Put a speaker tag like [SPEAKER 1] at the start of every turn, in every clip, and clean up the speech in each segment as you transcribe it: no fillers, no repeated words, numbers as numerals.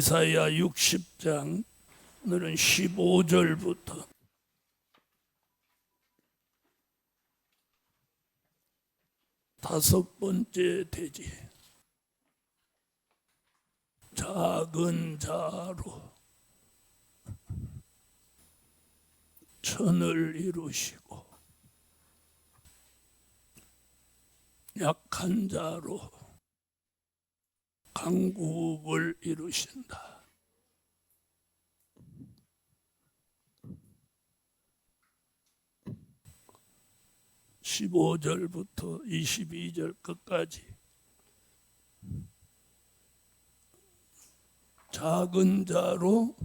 [SPEAKER 1] 이사야 60장 오늘은 15절부터 다섯 번째 대지. 작은 자로 천을 이루시고 약한 자로 강국을 이루신다. (15절부터) (22절) 끝까지 작은 자로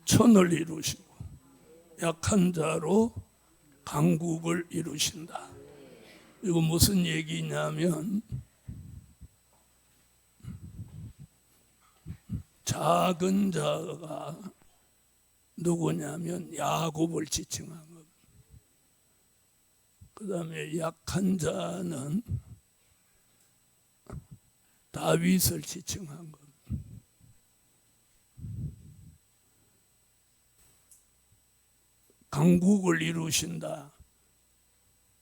[SPEAKER 1] 천을 이루시고 약한 자로 강국을 이루신다. 이거 무슨 얘기냐면 작은 자가 누구냐면 야곱을 지칭한 겁니다. 그 다음에 약한 자는 다윗을 지칭한 겁니다. 강국을 이루신다.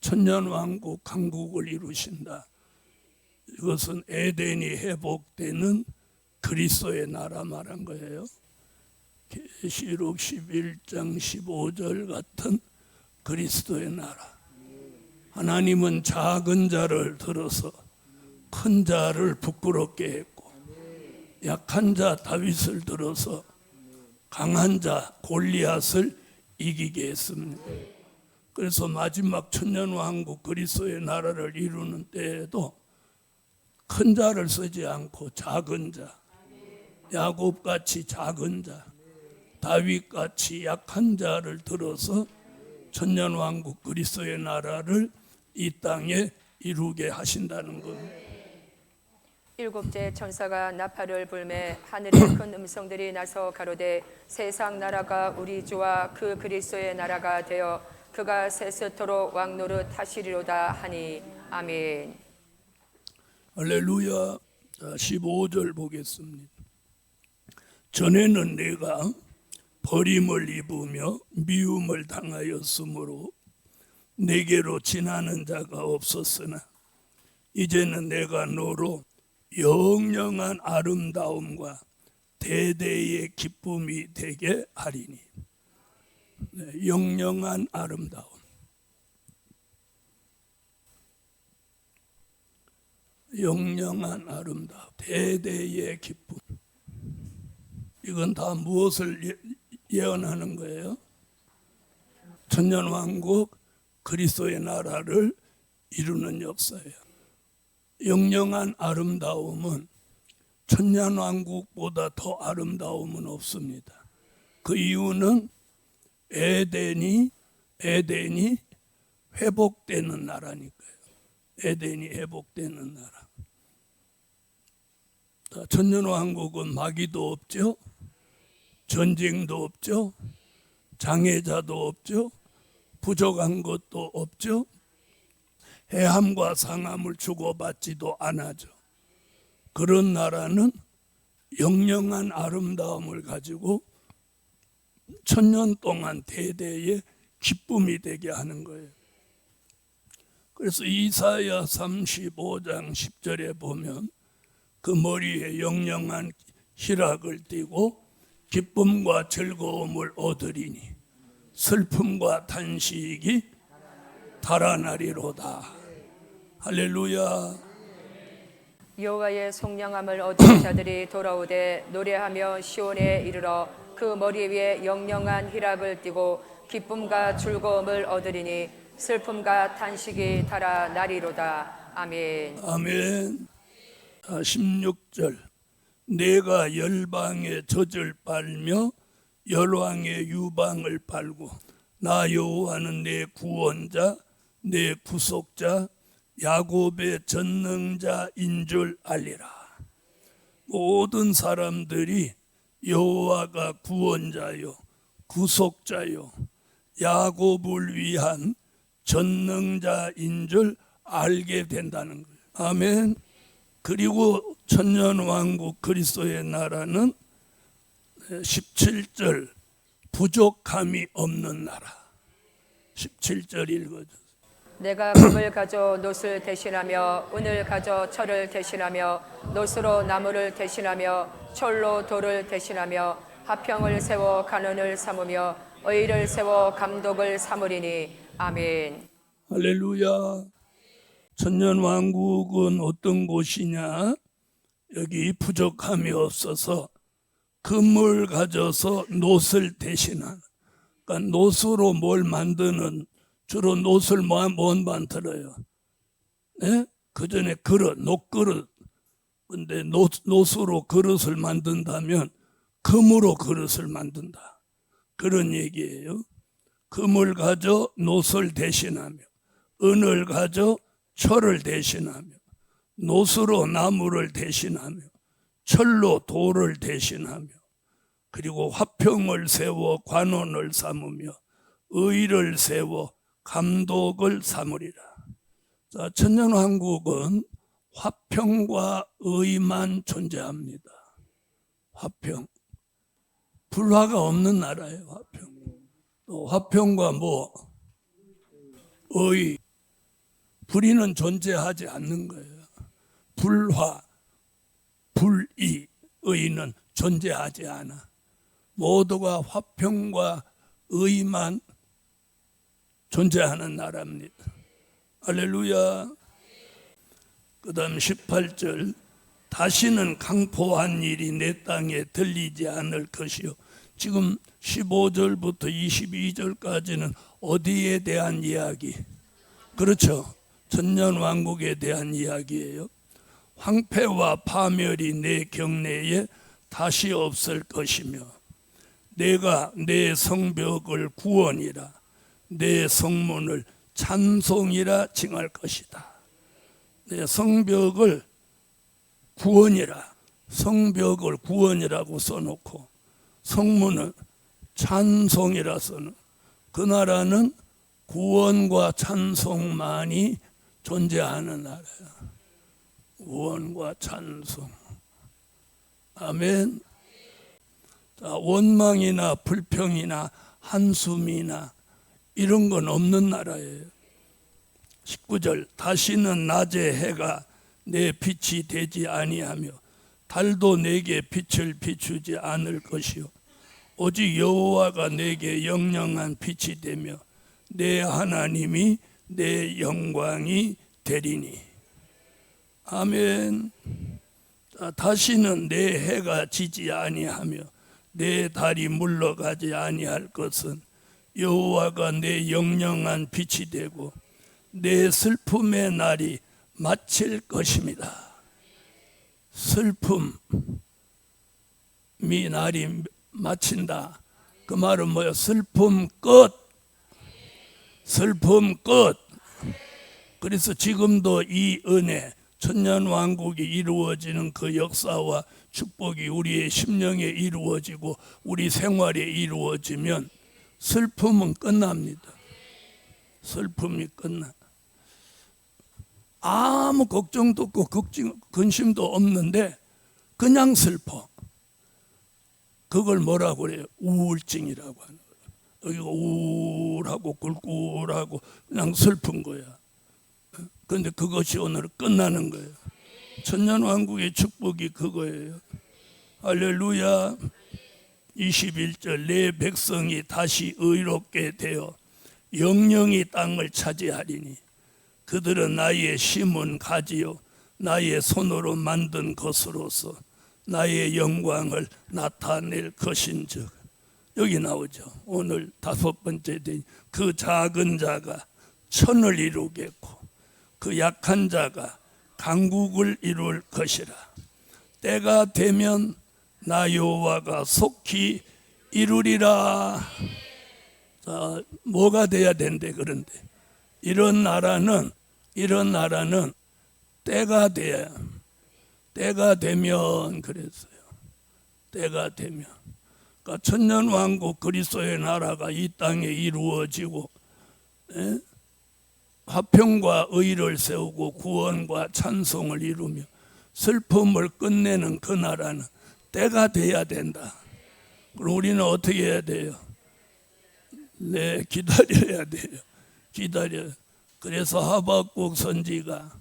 [SPEAKER 1] 천년왕국 강국을 이루신다. 이것은 에덴이 회복되는 그리스도의 나라 말한 거예요. 계시록 11장 15절 같은 그리스도의 나라. 하나님은 작은 자를 들어서 큰 자를 부끄럽게 했고, 약한 자 다윗을 들어서 강한 자 골리앗을 이기게 했습니다. 그래서 마지막 천년왕국 그리스도의 나라를 이루는 때에도 큰 자를 쓰지 않고 작은 자, 야곱같이 작은 자, 다윗같이 약한 자를 들어서 천년왕국 그리스도의 나라를 이 땅에 이루게 하신다는 겁니다.
[SPEAKER 2] 일곱째 천사가 나팔을 불매 하늘의 큰 음성들이 나서 가로되 세상 나라가 우리 주와 그 그리스도의 나라가 되어 그가 세세토록 왕노릇 하시리로다 하니 아멘.
[SPEAKER 1] 할렐루야. 15절 보겠습니다. 전에는 내가 버림을 입으며 미움을 당하였으므로 내게로 지나는 자가 없었으나 이제는 내가 너로 영영한 아름다움과 대대의 기쁨이 되게 하리니. 네, 영영한 아름다움. 영영한 아름다움, 대대의 기쁨. 이건 다 무엇을 예언하는 거예요? 천년왕국 그리스도의 나라를 이루는 역사예요. 영영한 아름다움은 천년왕국보다 더 아름다움은 없습니다. 그 이유는 에덴이 회복되는 나라니까요. 에덴이 회복되는 나라. 천년왕국은 마귀도 없죠, 전쟁도 없죠, 장애자도 없죠, 부족한 것도 없죠, 해함과 상함을 주고받지도 않아죠. 그런 나라는 영영한 아름다움을 가지고 천년 동안 대대의 기쁨이 되게 하는 거예요. 그래서 이사야 35장 10절에 보면 그 머리에 영영한 희락을 띠고 기쁨과 즐거움을 얻으리니 슬픔과 탄식이 달아나리로다. 할렐루야.
[SPEAKER 2] 여호와의 속량함을 얻은 자들이 돌아오되 노래하며 시온에 이르러 그 머리 위에 영영한 희락을 띠고 기쁨과 즐거움을 얻으리니 슬픔과 탄식이 달아나리로다. 아멘.
[SPEAKER 1] 아멘. 16절. 내가 열방의 젖을 빨며 열왕의 유방을 빨고 나 여호와는 내 구원자 내 구속자 야곱의 전능자인 줄 알리라. 모든 사람들이 여호와가 구원자요 구속자요 야곱을 위한 전능자인 줄 알게 된다는 거예요. 아멘. 그리고 천년왕국 그리스도의 나라는 17절 부족함이 없는 나라. 17절 읽어주세요.
[SPEAKER 2] 내가 금을 가져 놋을 대신하며 은을 가져 철을 대신하며 놋으로 나무를 대신하며 철로 돌을 대신하며 화평을 세워 간언을 삼으며 의를 세워 감독을 삼으리니. 아멘.
[SPEAKER 1] 할렐루야. 천년왕국은 어떤 곳이냐? 여기 부족함이 없어서 금을 가져서 놋을 대신하는, 그러니까 놋으로 뭘 만드는, 주로 놋을 못 만들어요. 네? 그 전에 그릇, 놋그릇. 근데 놋으로 그릇을 만든다면 금으로 그릇을 만든다, 그런 얘기예요. 금을 가져 놋을 대신하며 은을 가져 철을 대신하며 놋으로 나무를 대신하며 철로 돌을 대신하며 그리고 화평을 세워 관원을 삼으며 의를 세워 감독을 삼으리라. 자, 천년왕국은 화평과 의만 존재합니다. 화평, 불화가 없는 나라예요. 화평. 또 화평과 의, 불의는 존재하지 않는 거예요. 불화, 불의, 의는 존재하지 않아. 모두가 화평과 의만 존재하는 나라입니다. 할렐루야. 그 다음 18절, 다시는 강포한 일이 내 땅에 들리지 않을 것이요. 지금 15절부터 22절까지는 어디에 대한 이야기? 그렇죠. 천년왕국에 대한 이야기예요. 황폐와 파멸이 내 경내에 다시 없을 것이며 내가 내 성벽을 구원이라 내 성문을 찬송이라 칭할 것이다. 내 성벽을 구원이라, 성벽을 구원이라고 써놓고 성문은 찬송이라 써놓은, 그 나라는 구원과 찬송만이 존재하는 나라야. 구원과 찬송. 아멘. 자, 원망이나 불평이나 한숨이나 이런 건 없는 나라예요. 19절, 다시는 낮에 해가 내 빛이 되지 아니하며 달도 내게 빛을 비추지 않을 것이요 오직 여호와가 내게 영영한 빛이 되며 내 하나님이 내 영광이 되리니. 아멘. 자, 다시는 내 해가 지지 아니하며 내 달이 물러가지 아니할 것은 여호와가 내 영영한 빛이 되고 내 슬픔의 날이 마칠 것입니다. 슬픔이 날이 마친다. 그 말은 뭐야? 슬픔 끝. 슬픔 끝. 그래서 지금도 이 은혜, 천년왕국이 이루어지는 그 역사와 축복이 우리의 심령에 이루어지고 우리 생활에 이루어지면 슬픔은 끝납니다. 슬픔이 끝나. 아무 걱정도 없고 근심도 없는데 그냥 슬퍼. 그걸 뭐라고 그래요? 우울증이라고 하는 거예요. 여기가 우울하고 꿀꿀하고 그냥 슬픈 거야. 그런데 그것이 오늘 끝나는 거예요. 천년왕국의 축복이 그거예요. 할렐루야. 21절, 내 백성이 다시 의롭게 되어 영영이 땅을 차지하리니 그들은 나의 심은 가지요 나의 손으로 만든 것으로서 나의 영광을 나타낼 것인즉. 여기 나오죠. 오늘 5번째 된 그 작은 자가 천을 이루겠고 그 약한 자가 강국을 이룰 것이라. 때가 되면 나 여호와가 속히 이루리라. 자, 뭐가 돼야 된대? 그런데 이런 나라는 때가 돼야, 때가 되면 그랬어요. 때가 되면. 그러니까 천년왕국 그리스도의 나라가 이 땅에 이루어지고 화평과 의를 세우고 구원과 찬송을 이루며 슬픔을 끝내는 그 나라는 때가 돼야 된다. 그럼 우리는 어떻게 해야 돼요? 네, 기다려야 돼요. 기다려. 그래서 하박국 선지가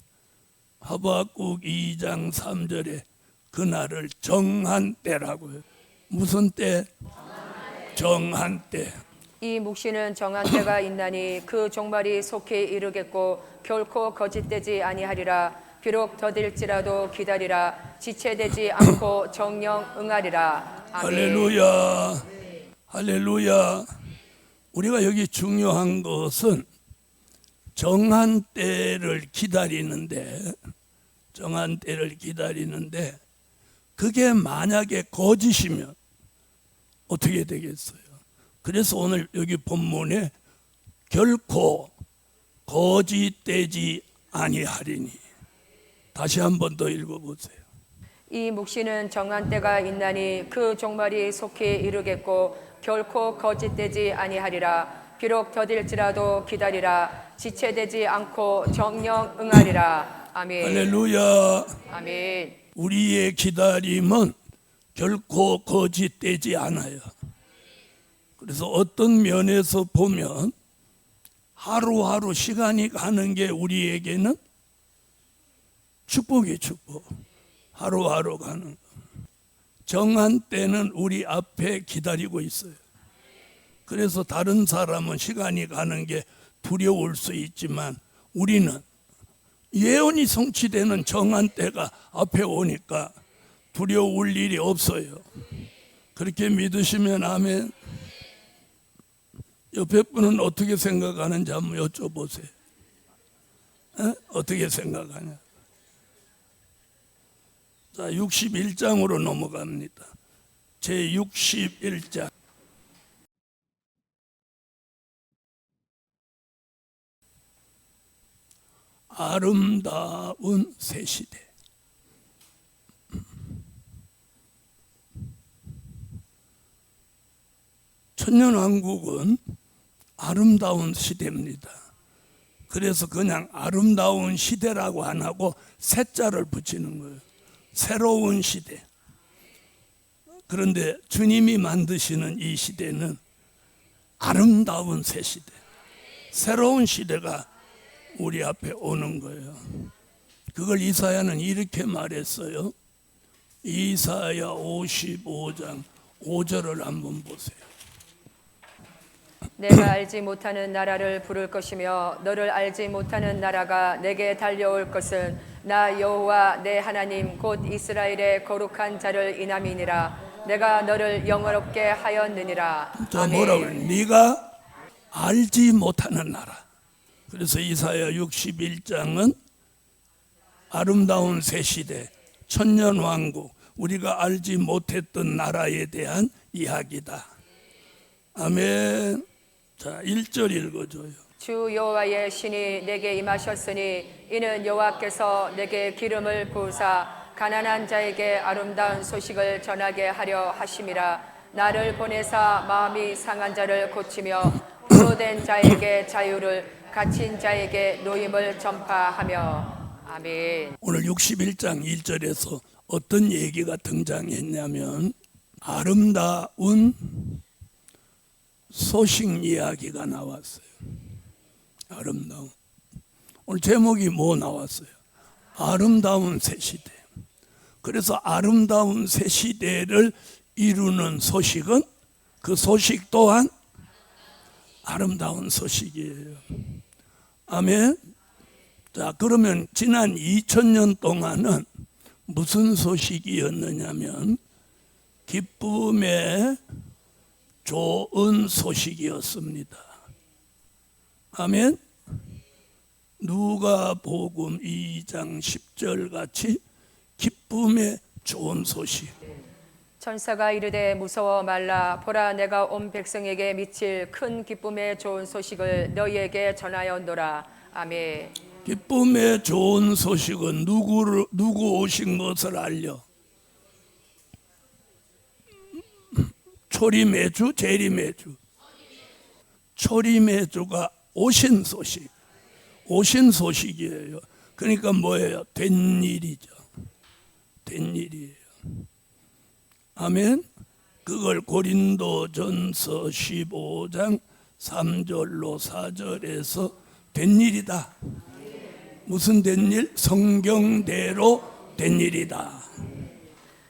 [SPEAKER 1] 하박국 2장 3절에 그날을 정한 때라고요. 무슨 때? 정한 때.
[SPEAKER 2] 이 묵시는 정한 때가 있나니 그 종말이 속히 이르겠고 결코 거짓되지 아니하리라. 비록 더딜지라도 기다리라. 지체되지 않고 정령 응하리라. 아멘.
[SPEAKER 1] 할렐루야. 할렐루야. 우리가 여기 중요한 것은 정한 때를 기다리는데, 정한 때를 기다리는데 그게 만약에 거짓이면 어떻게 되겠어요? 그래서 오늘 여기 본문에 결코 거짓되지 아니하리니, 다시 한 번 더 읽어보세요.
[SPEAKER 2] 이 묵시는 정한 때가 있나니 그 종말이 속히 이르겠고 결코 거짓되지 아니하리라. 비록 더딜지라도 기다리라. 지체되지 않고 정령 응하리라. 아멘.
[SPEAKER 1] 할렐루야.
[SPEAKER 2] 아멘.
[SPEAKER 1] 우리의 기다림은 결코 거짓되지 않아요. 그래서 어떤 면에서 보면 하루하루 시간이 가는 게 우리에게는 축복이 축복. 하루하루 가는 거. 정한 때는 우리 앞에 기다리고 있어요. 그래서 다른 사람은 시간이 가는 게 두려울 수 있지만 우리는 예언이 성취되는 정한 때가 앞에 오니까 두려울 일이 없어요. 그렇게 믿으시면 아멘. 옆에 분은 어떻게 생각하는지 한번 여쭤보세요. 어떻게 생각하냐? 자, 61장으로 넘어갑니다. 제 61장. 아름다운 새 시대. 천년왕국은 아름다운 시대입니다. 그래서 그냥 아름다운 시대라고 안 하고 새자를 붙이는 거예요. 새로운 시대. 그런데 주님이 만드시는 이 시대는 아름다운 새 시대, 새로운 시대가 우리 앞에 오는 거예요. 그걸 이사야는 이렇게 말했어요. 이사야 55장 5절을 한번 보세요.
[SPEAKER 2] 내가 알지 못하는 나라를 부를 것이며 너를 알지 못하는 나라가 내게 달려올 것은 나 여호와 내 하나님 곧 이스라엘의 거룩한 자를 인함이니라. 내가 너를 영화롭게 하였느니라.
[SPEAKER 1] 자, 뭐라고 그래? 네가 알지 못하는 나라. 그래서 이사야 61장은 아름다운 새 시대, 천년 왕국, 우리가 알지 못했던 나라에 대한 이야기다. 아멘. 자, 1절 읽어줘요.
[SPEAKER 2] 주 여호와의 신이 내게 임하셨으니 이는 여호와께서 내게 기름을 부으사 가난한 자에게 아름다운 소식을 전하게 하려 하심이라. 나를 보내사 마음이 상한 자를 고치며 부도된 자에게 자유를, 갇힌 자에게 노임을 전파하며. 아멘.
[SPEAKER 1] 오늘 61장 1절에서 어떤 얘기가 등장했냐면 아름다운 소식 이야기가 나왔어요. 아름다운. 오늘 제목이 뭐 나왔어요? 아름다운 새 시대. 그래서 아름다운 새 시대를 이루는 소식은 그 소식 또한 아름다운 소식이에요. 아멘. 자, 그러면 지난 2000년 동안은 무슨 소식이었느냐면 기쁨의 좋은 소식이었습니다. 아멘. 누가복음 2장 10절 같이 기쁨의 좋은 소식.
[SPEAKER 2] 천사가 이르되 무서워 말라. 보라, 내가 온 백성에게 미칠 큰 기쁨의 좋은 소식을 너희에게 전하였노라. 아멘.
[SPEAKER 1] 기쁨의 좋은 소식은 누구 오신 것을 알려? 초림의주, 재림의주. 초림의주가 오신 소식. 오신 소식이에요. 그러니까 뭐예요? 된 일이죠. 된 일이에요. 아멘. 그걸 고린도전서 15장 3절로 4절에서 된 일이다. 무슨 된 일? 성경대로 된 일이다.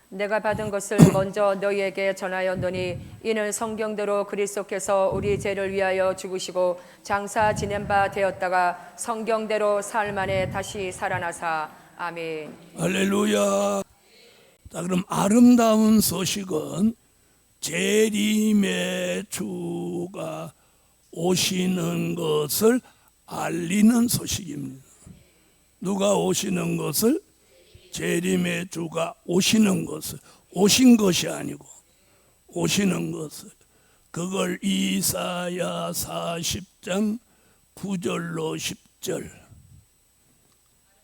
[SPEAKER 2] 내가 받은 것을 먼저 너희에게 전하였노니 이는 성경대로 그리스도께서 우리 죄를 위하여 죽으시고 장사 지낸 바 되었다가 성경대로 사흘 만에 다시 살아나사. 아멘.
[SPEAKER 1] 할렐루야. 자, 그럼 아름다운 소식은 재림의 주가 오시는 것을 알리는 소식입니다. 누가 오시는 것을? 재림의 주가 오시는 것을, 오신 것이 아니고 오시는 것을, 그걸 이사야 40장 9절로 10절.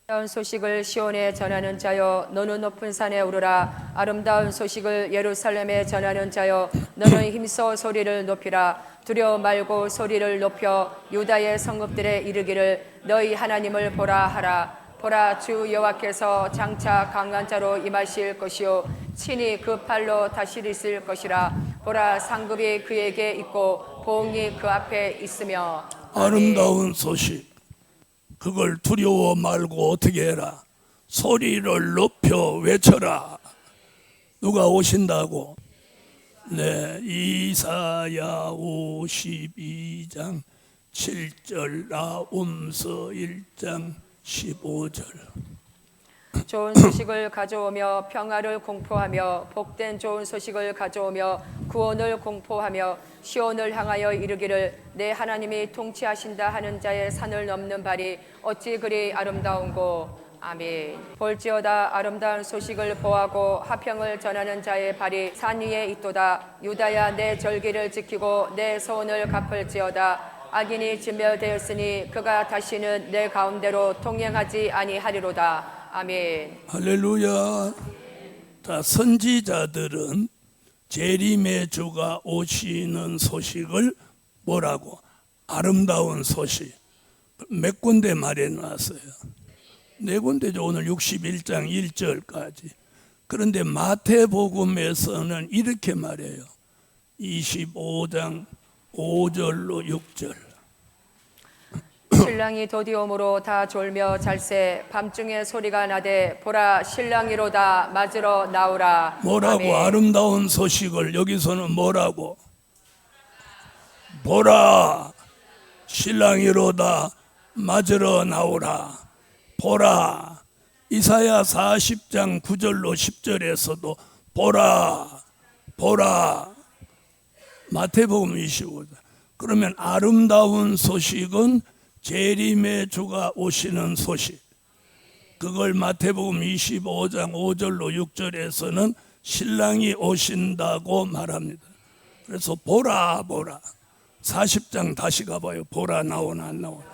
[SPEAKER 2] 아름다운 소식을 시온에 전하는 자여 너는 높은 산에 오르라. 아름다운 소식을 예루살렘에 전하는 자여 너는 힘써 소리를 높이라. 두려워 말고 소리를 높여 유다의 성읍들에 이르기를 너희 하나님을 보라 하라. 보라, 주 여호와께서 장차 강한 자로 임하실 것이요 친히 그 팔로 다스리실 것이라. 보라, 상급이 그에게 있고 보응이 그 앞에 있으며.
[SPEAKER 1] 아름다운 소식, 그걸 두려워 말고 어떻게 해라? 소리를 높여 외쳐라. 누가 오신다고? 네, 이사야 52장 7절, 나홈서 1장 15절.
[SPEAKER 2] 좋은 소식을 가져오며 평화를 공포하며 복된 좋은 소식을 가져오며 구원을 공포하며 시온을 향하여 이르기를 내 하나님이 통치하신다 하는 자의 산을 넘는 발이 어찌 그리 아름다운고. 아멘. 볼지어다 아름다운 소식을 보하고 화평을 전하는 자의 발이 산 위에 있도다. 유다야, 내 절기를 지키고 내 소원을 갚을지어다. 악인이 진멸되었으니 그가 다시는 내 가운데로 통행하지 아니하리로다. 아멘.
[SPEAKER 1] 할렐루야. 자, 선지자들은 재림의 주가 오시는 소식을 뭐라고? 아름다운 소식. 몇 군데 말해놨어요? 네 군데죠. 오늘 61장 1절까지. 그런데 마태복음에서는 이렇게 말해요. 25장 5절로 6절.
[SPEAKER 2] 신랑이 도디오므로 다 졸며 잘새 밤중에 소리가 나되 보라, 신랑이로다 맞으러 나오라.
[SPEAKER 1] 뭐라고?
[SPEAKER 2] 아멘.
[SPEAKER 1] 아름다운 소식을 여기서는 뭐라고? 보라, 신랑이로다 맞으러 나오라. 보라. 이사야 40장 9절로 10절에서도 보라, 보라. 마태복음 25장. 그러면 아름다운 소식은 재림의 주가 오시는 소식. 그걸 마태복음 25장 5절로 6절에서는 신랑이 오신다고 말합니다. 그래서 보라, 보라. 40장 다시 가봐요. 보라 나오나 안 나오나.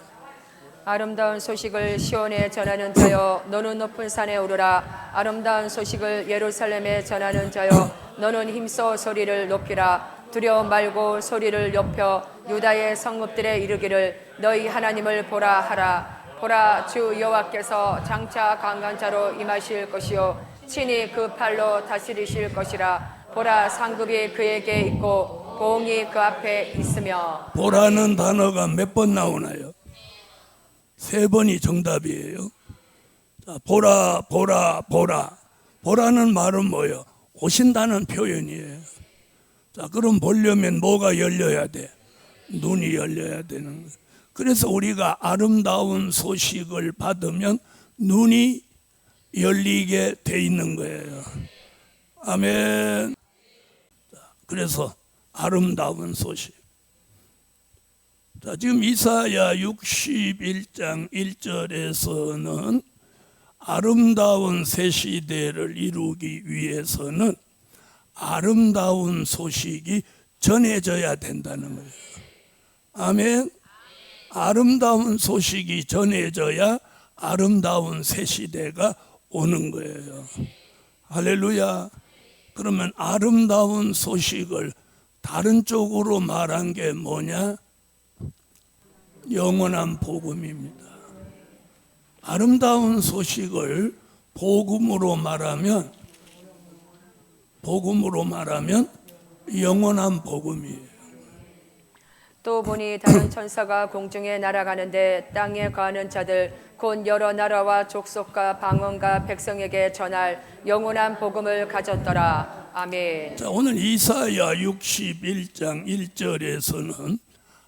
[SPEAKER 2] 아름다운 소식을 시온에 전하는 자여 너는 높은 산에 오르라. 아름다운 소식을 예루살렘에 전하는 자여 너는 힘써 소리를 높이라. 두려워 말고 소리를 높여 유다의 성읍들에 이르기를 너희 하나님을 보라 하라. 보라, 주 여호와께서 장차 강한 자로 임하실 것이요 친히 그 팔로 다스리실 것이라. 보라, 상급이 그에게 있고 보응이 그 앞에 있으며.
[SPEAKER 1] 보라는 단어가 몇 번 나오나요? 3번이 정답이에요. 자, 보라, 보라, 보라. 보라는 말은 뭐예요? 오신다는 표현이에요. 자, 그럼 보려면 뭐가 열려야 돼? 눈이 열려야 되는 거예요. 그래서 우리가 아름다운 소식을 받으면 눈이 열리게 돼 있는 거예요. 아멘. 자, 그래서 아름다운 소식. 자, 지금 이사야 61장 1절에서는 아름다운 새 시대를 이루기 위해서는 아름다운 소식이 전해져야 된다는 거예요. 아멘. 아름다운 소식이 전해져야 아름다운 새 시대가 오는 거예요. 할렐루야. 그러면 아름다운 소식을 다른 쪽으로 말한 게 뭐냐? 영원한 복음입니다. 아름다운 소식을 복음으로 말하면 영원한 복음이에요.
[SPEAKER 2] 또 보니 다른 천사가 공중에 날아가는데 땅에 거하는 자들 곧 여러 나라와 족속과 방언과 백성에게 전할 영원한 복음을 가졌더라. 아멘.
[SPEAKER 1] 자, 오늘 이사야 61장 1절에서는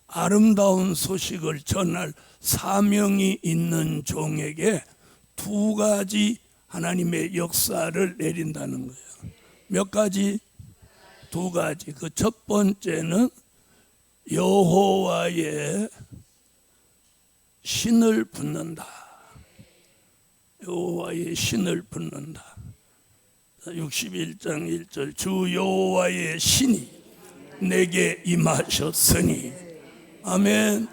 [SPEAKER 1] 아름다운 소식을 전할 사명이 있는 종에게 두 가지 하나님의 역사를 내린다는 거예요. 몇 가지? 두 가지. 그 첫 번째는 여호와의 신을 붙는다. 여호와의 신을 붙는다. 61장 1절 주 여호와의 신이 내게 임하셨으니 아멘.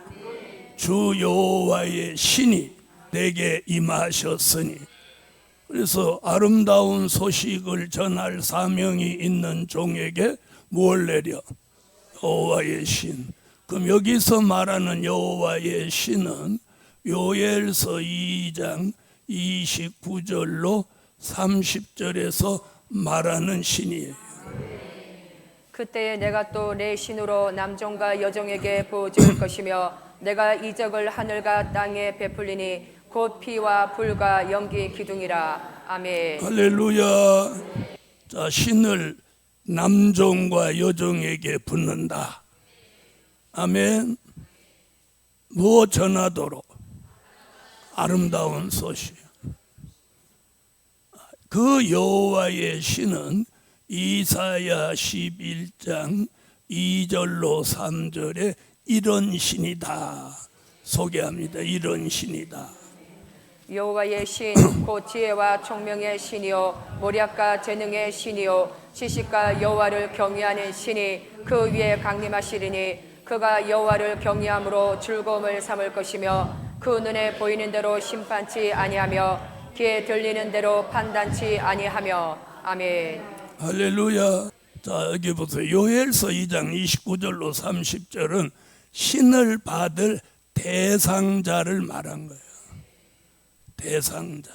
[SPEAKER 1] 주 여호와의 신이 내게 임하셨으니. 그래서 아름다운 소식을 전할 사명이 있는 종에게 뭘 내려? 여호와의 신. 그럼 여기서 말하는 여호와의 신은 요엘서 2장 29절로 30절에서 말하는 신이에요.
[SPEAKER 2] 그때에 내가 또 내 신으로 남종과 여종에게 부어줄 것이며 내가 이적을 하늘과 땅에 베풀리니 곧 피와 불과 연기 기둥이라. 아멘.
[SPEAKER 1] 할렐루야. 자, 신을 남종과 여종에게 붙는다. 아멘. 무엇 전하도록? 아름다운 소식. 그 여호와의 신은 이사야 11장 2절로 3절에 이런 신이다 소개합니다. 이런 신이다.
[SPEAKER 2] 여호와의 신 곧 지혜와 총명의 신이요 모략과 재능의 신이요 지식과 여호와를 경외하는 신이 그 위에 강림하시리니 그가 여호와를 경외함으로 즐거움을 삼을 것이며 그 눈에 보이는 대로 심판치 아니하며 귀에 들리는 대로 판단치 아니하며. 아멘.
[SPEAKER 1] 할렐루야. 자, 여기 보세요. 요엘서 2장 29절로 30절은 신을 받을 대상자를 말한 거예요. 대상자.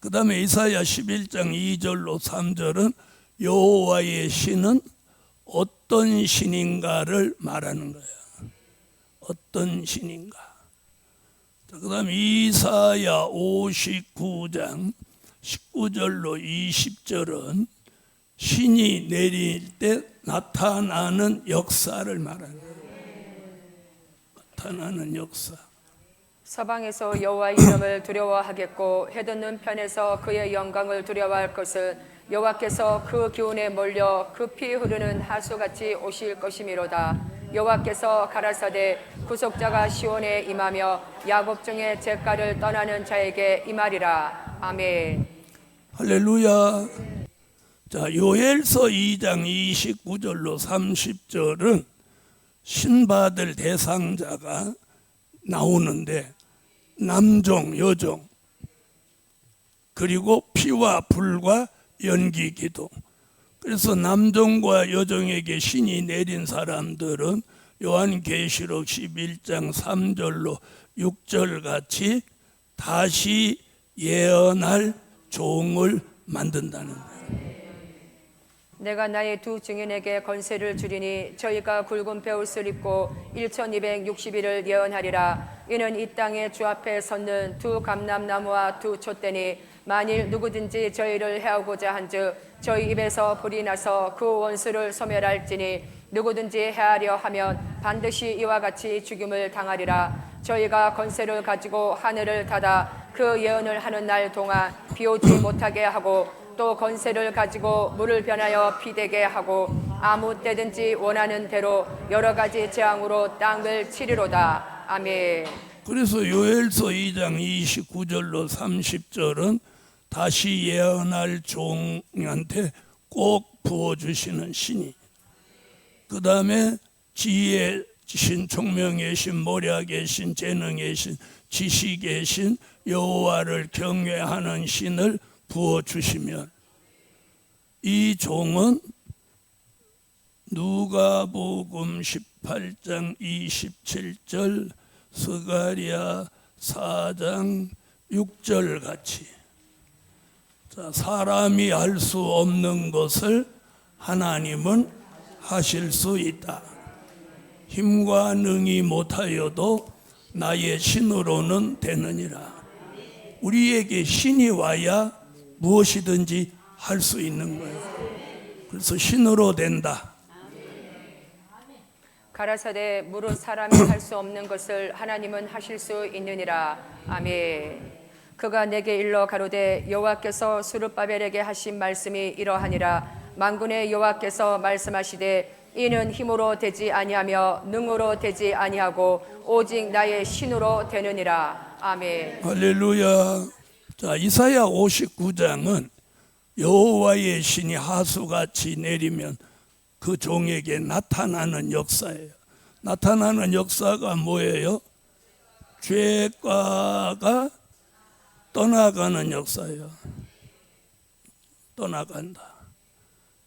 [SPEAKER 1] 그 다음에 이사야 11장 2절로 3절은 여호와의 신은 어떤 신인가를 말하는 거예요. 어떤 신인가. 그 다음에 이사야 59장 19절로 20절은 신이 내릴 때 나타나는 역사를 말하는 거예요. 나타나는 역사.
[SPEAKER 2] 서방에서 여호와 이름을 두려워하겠고 해돋는 편에서 그의 영광을 두려워할 것은 여호와께서 그 기운에 몰려 급히 흐르는 하수같이 오실 것이미로다. 여호와께서 가라사대 구속자가 시온에 임하며 야곱 중에 잿가를 떠나는 자에게 임하리라. 아멘.
[SPEAKER 1] 할렐루야. 자, 요엘서 2장 29절로 30절은 신받을 대상자가 나오는데 남종, 여종, 그리고 피와 불과 연기 기둥. 그래서 남종과 여종에게 신이 내린 사람들은 요한계시록 11장 3절로 6절 같이 다시 예언할 종을 만든다는 거예요.
[SPEAKER 2] 내가 나의 두 증인에게 권세를 주리니 저희가 굵은 베옷을 입고 1260일을 예언하리라. 이는 이 땅의 주 앞에 섰는 두 감람나무와 두 촛대니 만일 누구든지 저희를 해하고자 한즉 저희 입에서 불이 나서 그 원수를 소멸할지니 누구든지 해하려 하면 반드시 이와 같이 죽임을 당하리라. 저희가 권세를 가지고 하늘을 닫아 그 예언을 하는 날 동안 비 오지 못하게 하고 또 권세를 가지고 물을 변하여 피 되게 하고 아무 때든지 원하는 대로 여러 가지 재앙으로 땅을 치리로다. 아멘.
[SPEAKER 1] 그래서 요엘서 2장 29절로 30절은 다시 예언할 종한테 꼭 부어주시는 신이, 그 다음에 지혜의 신, 총명의 신, 모략의 신, 재능의 신, 지식의 신, 여호와를 경외하는 신을 부어주시면 이 종은 누가복음 18장 27절, 스가랴 4장 6절 같이 사람이 알 수 없는 것을 하나님은 하실 수 있다. 힘과 능히 못하여도 나의 신으로는 되느니라. 우리에게 신이 와야 무엇이든지 할 수 있는 거예요. 그래서 신으로 된다.
[SPEAKER 2] 가라사대 무릇 사람이 할 수 없는 것을 하나님은 하실 수 있느니라. 아멘. 그가 내게 일러 가로되 여호와께서 스룹바벨에게 하신 말씀이 이러하니라. 만군의 여호와께서 말씀하시되 이는 힘으로 되지 아니하며 능으로 되지 아니하고 오직 나의 신으로 되느니라. 아멘.
[SPEAKER 1] 할렐루야. 자, 이사야 59장은 여호와의 신이 하수같이 내리면 그 종에게 나타나는 역사예요. 나타나는 역사가 뭐예요? 죄가가 떠나가는 역사예요. 떠나간다.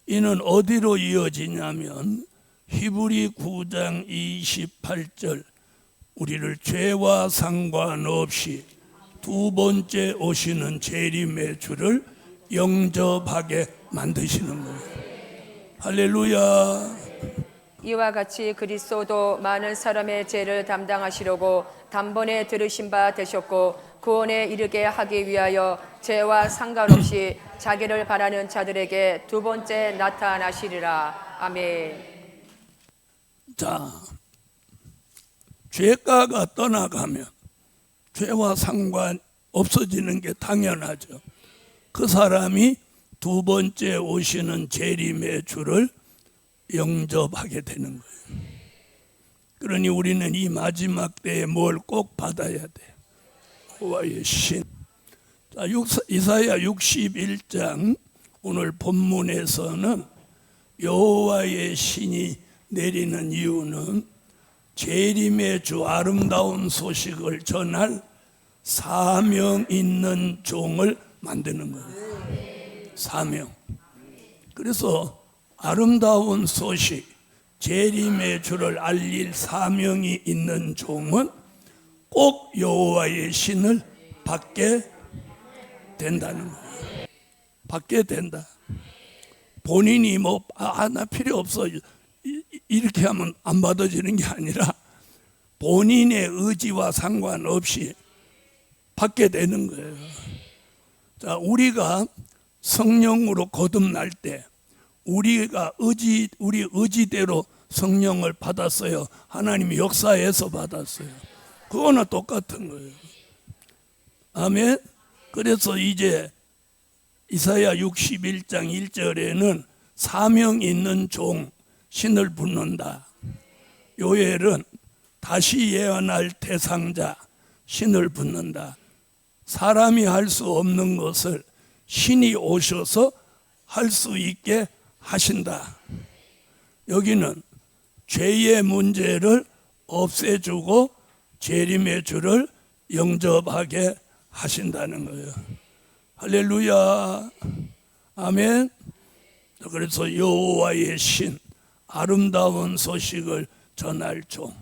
[SPEAKER 1] 이는 어디로 이어지냐면 히브리 9장 28절, 우리를 죄와 상관없이 두 번째 오시는 재림의 주를 영접하게 만드시는 거예요. 할렐루야.
[SPEAKER 2] 이와 같이 그리스도도 많은 사람의 죄를 담당하시려고 단번에 들으신 바 되셨고 구원에 이르게 하기 위하여 죄와 상관없이 자기를 바라는 자들에게 두 번째 나타나시리라. 아멘.
[SPEAKER 1] 자, 죄가가 떠나가면 죄와 상관 없어지는 게 당연하죠. 그 사람이 두 번째 오시는 재림의 주를 영접하게 되는 거예요. 그러니 우리는 이 마지막 때에 뭘 꼭 받아야 돼. 여호와의 신. 자, 이사야 61장 오늘 본문에서는 여호와의 신이 내리는 이유는 재림의 주 아름다운 소식을 전할 사명 있는 종을 만드는 거예요. 사명. 그래서 아름다운 소식, 재림의 주를 알릴 사명이 있는 종은 꼭 여호와의 신을 받게 된다는 거예요. 받게 된다. 본인이 나 필요 없어 이렇게 하면 안 받아지는 게 아니라 본인의 의지와 상관없이 받게 되는 거예요. 자, 우리가 성령으로 거듭날 때 우리 의지대로 성령을 받았어요. 하나님이 역사에서 받았어요. 그거나 똑같은 거예요. 아멘. 그래서 이제 이사야 61장 1절에는 사명 있는 종 신을 붙는다. 요엘은 다시 예언할 대상자 신을 붙는다. 사람이 할 수 없는 것을 신이 오셔서 할 수 있게 하신다. 여기는 죄의 문제를 없애주고 재림의 주를 영접하게 하신다는 거예요. 할렐루야. 아멘. 그래서 여호와의 신, 아름다운 소식을 전할 종.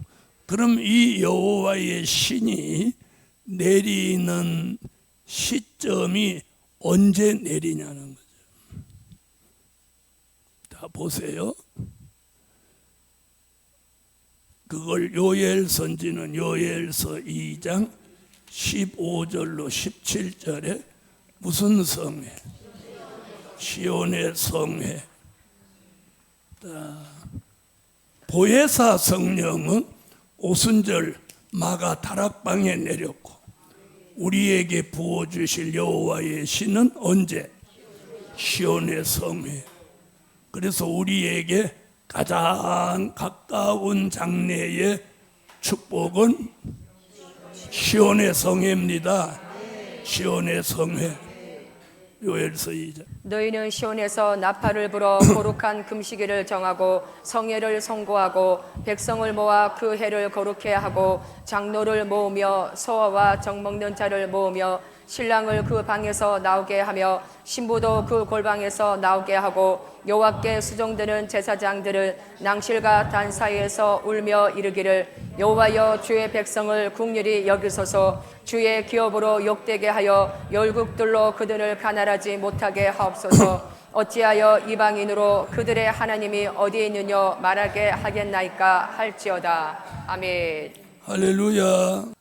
[SPEAKER 1] 그럼 이 여호와의 신이 내리는 시점이 언제 내리냐는 거죠. 자, 보세요. 그걸 요엘 선지는 요엘서 2장 15절로 17절에 무슨 성회? 시온의 성회. 보혜사 성령은 오순절 마가 다락방에 내렸고 우리에게 부어주실 여호와의 신은 언제? 시온의 성회. 그래서 우리에게 가장 가까운 장래의 축복은 시온의 성회입니다. 시온의 성회. 요엘서 2장.
[SPEAKER 2] 너희는 시온에서 나팔을 불어 거룩한 금식일을 정하고 성회를 선고하고 백성을 모아 그 해를 거룩해 하고 장로를 모으며 소아와 정먹는 자를 모으며 신랑을 그 방에서 나오게 하며 신부도 그 골방에서 나오게 하고 여호와께 수종드는 제사장들을 낭실과 단 사이에서 울며 이르기를 여호와여 주의 백성을 긍휼히 여기소서 주의 기업으로 욕되게 하여 열국들로 그들을 가난하지 못하게 하옵소서 어찌하여 이방인으로 그들의 하나님이 어디에 있느냐 말하게 하겠나이까 할지어다. 아멘.
[SPEAKER 1] 할렐루야.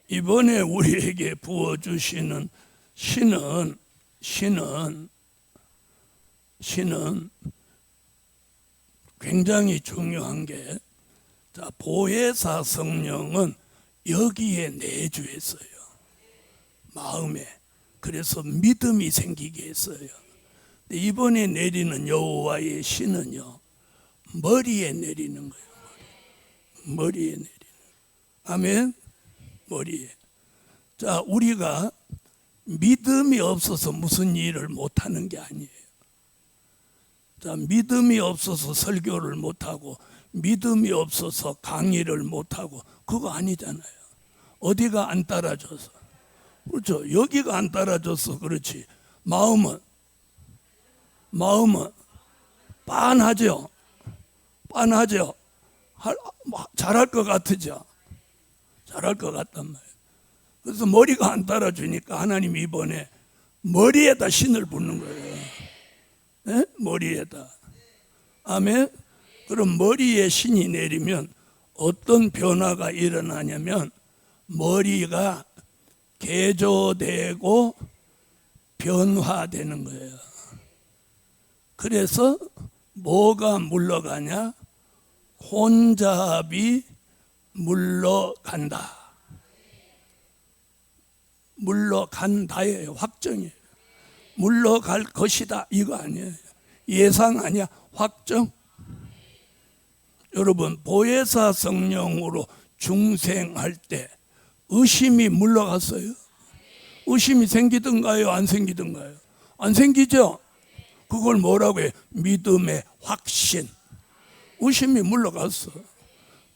[SPEAKER 1] 이번에 우리에게 부어주시는 신은 굉장히 중요한 게, 자, 보혜사 성령은 여기에 내주했어요. 마음에. 그래서 믿음이 생기게 했어요. 근데 이번에 내리는 여호와의 신은요, 머리에 내리는 거예요. 머리에 내리는. 아멘. 머리에. 자, 우리가 믿음이 없어서 무슨 일을 못하는 게 아니에요. 자, 믿음이 없어서 설교를 못하고, 믿음이 없어서 강의를 못하고, 그거 아니잖아요. 어디가 안 따라줘서. 그렇죠. 여기가 안 따라줘서 그렇지. 마음은 빤하죠. 잘할 것 같으죠. 잘할 것 같단 말이에요. 그래서 머리가 안 따라주니까 하나님이 이번에 머리에다 신을 붓는 거예요. 네? 머리에다. 아멘. 그럼 머리에 신이 내리면 어떤 변화가 일어나냐면 머리가 개조되고 변화되는 거예요. 그래서 뭐가 물러가냐? 혼잡이 물러간다. 물러간다예요. 확정이에요. 물러갈 것이다 이거 아니에요. 예상 아니야. 확정. 여러분, 보혜사 성령으로 중생할 때 의심이 물러갔어요? 의심이 생기던가요? 안 생기던가요? 안 생기죠? 그걸 뭐라고 해요? 믿음의 확신. 의심이 물러갔어.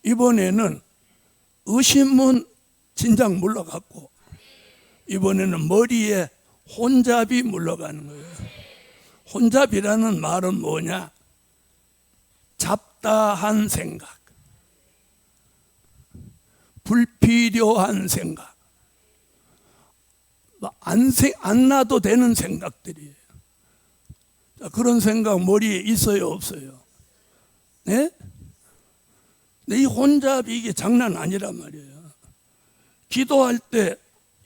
[SPEAKER 1] 이번에는 의심은 진작 물러갔고, 이번에는 머리에 혼잡이 물러가는 거예요. 혼잡이라는 말은 뭐냐? 잡다한 생각, 불필요한 생각, 안 나도 되는 생각들이에요. 그런 생각 머리에 있어요, 없어요? 네? 근데 이 혼잡이 이게 장난 아니란 말이에요. 기도할 때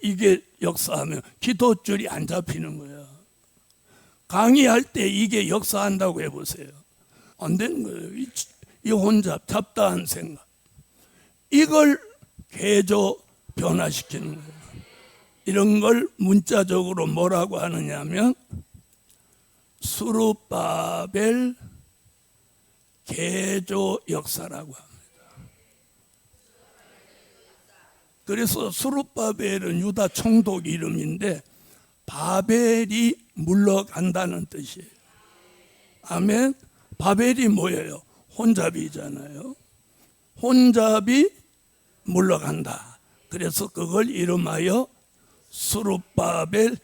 [SPEAKER 1] 이게 역사하면 기도줄이 안 잡히는 거예요. 강의할 때 이게 역사한다고 해보세요. 안 되는 거예요. 이 혼잡, 잡다한 생각. 이걸 개조 변화시키는 거예요. 이런 걸 문자적으로 뭐라고 하느냐면 수르바벨 개조 역사라고 합니다. 그래서 수르바벨은 유다 총독 이름인데 바벨이 물러간다는 뜻이에요. 아멘. 바벨이 뭐예요? 혼잡이잖아요. 혼잡이 물러간다. 그래서 그걸 이름하여 수르바벨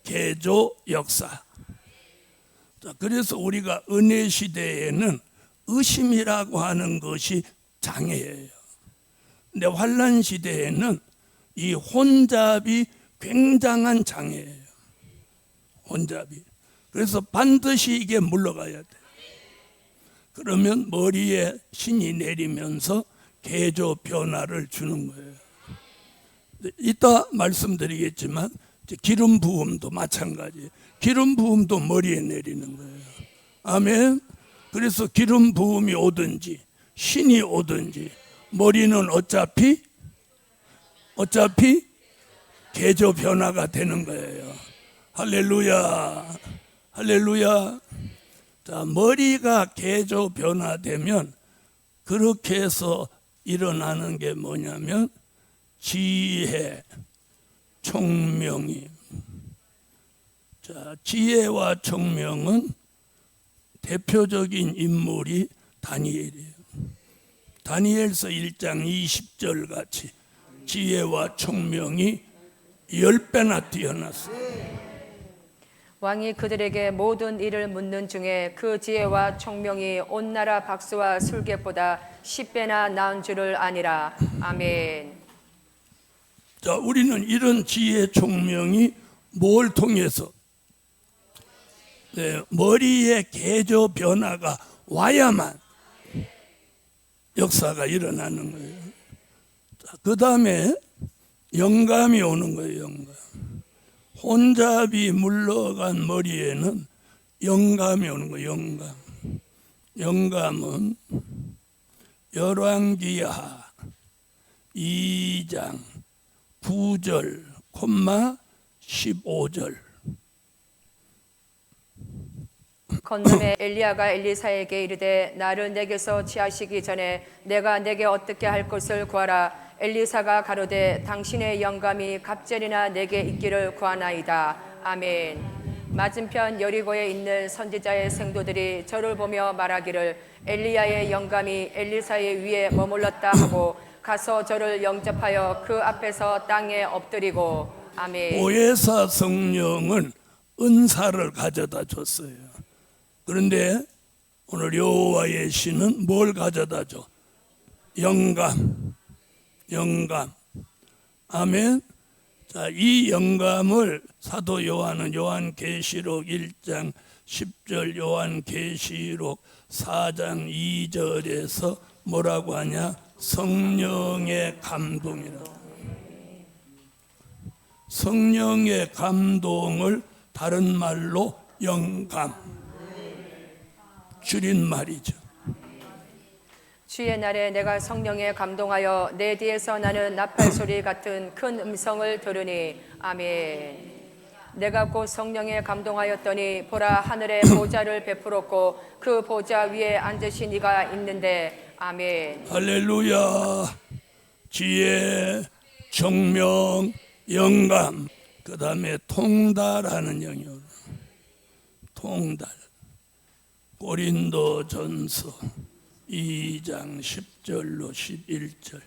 [SPEAKER 1] 개조 역사. 자, 그래서 우리가 은혜 시대에는 의심이라고 하는 것이 장애예요. 근데 환난 시대에는 이 혼잡이 굉장한 장애예요. 혼잡이. 그래서 반드시 이게 물러가야 돼. 그러면 머리에 신이 내리면서 개조 변화를 주는 거예요. 이따 말씀드리겠지만 기름 부음도 마찬가지예요. 기름 부음도 머리에 내리는 거예요. 아멘. 그래서 기름 부음이 오든지 신이 오든지 머리는 어차피 개조 변화가 되는 거예요. 할렐루야. 할렐루야. 자, 머리가 개조 변화되면 그렇게 해서 일어나는 게 뭐냐면 지혜, 총명이. 자, 지혜와 총명은 대표적인 인물이 다니엘이에요. 다니엘서 1장 20절 같이 지혜와 총명이 10배나 뛰어났어요.
[SPEAKER 2] 왕이 그들에게 모든 일을 묻는 중에 그 지혜와 총명이 온 나라 박수와 술객보다 10배나 나은 줄을 아니라. 아멘.
[SPEAKER 1] 자, 우리는 이런 지혜 총명이 뭘 통해서? 네, 머리의 개조 변화가 와야만 역사가 일어나는 거예요. 그 다음에 영감이 오는 거예요. 영감. 혼잡이 물러간 머리에는 영감이 오는 거예요. 영감. 영감은 열왕기하 2장 9절, 15절.
[SPEAKER 2] 건너에 엘리야가 엘리사에게 이르되 나를 내게서 취하시기 전에 내가 내게 어떻게 할 것을 구하라. 엘리사가 가로되 당신의 영감이 갑절이나 내게 있기를 구하나이다. 아멘. 맞은편 여리고에 있는 선지자의 생도들이 저를 보며 말하기를 엘리야의 영감이 엘리사의 위에 머물렀다 하고 가서 저를 영접하여 그 앞에서 땅에 엎드리고. 아멘.
[SPEAKER 1] 보혜사 성령은 은사를 가져다 줬어요. 그런데 오늘 여호와의 신은 뭘 가져다 줘? 영감. 영감. 아멘. 자, 이 영감을 사도 요한은 요한계시록 1장 10절, 요한계시록 4장 2절에서 뭐라고 하냐? 성령의 감동이라. 성령의 감동을 다른 말로 영감, 줄임말이죠.
[SPEAKER 2] 주의 날에 내가 성령에 감동하여 내 뒤에서 나는 나팔 소리 같은 큰 음성을 들으니. 아멘. 내가 곧 성령에 감동하였더니 보라 하늘에 보좌를 베풀었고 그 보좌 위에 앉으신 이가 있는데. 아멘.
[SPEAKER 1] 할렐루야. 지혜, 총명, 영감, 그 다음에 통달하는 영역. 통달. 고린도전서 2장 10절로 11절.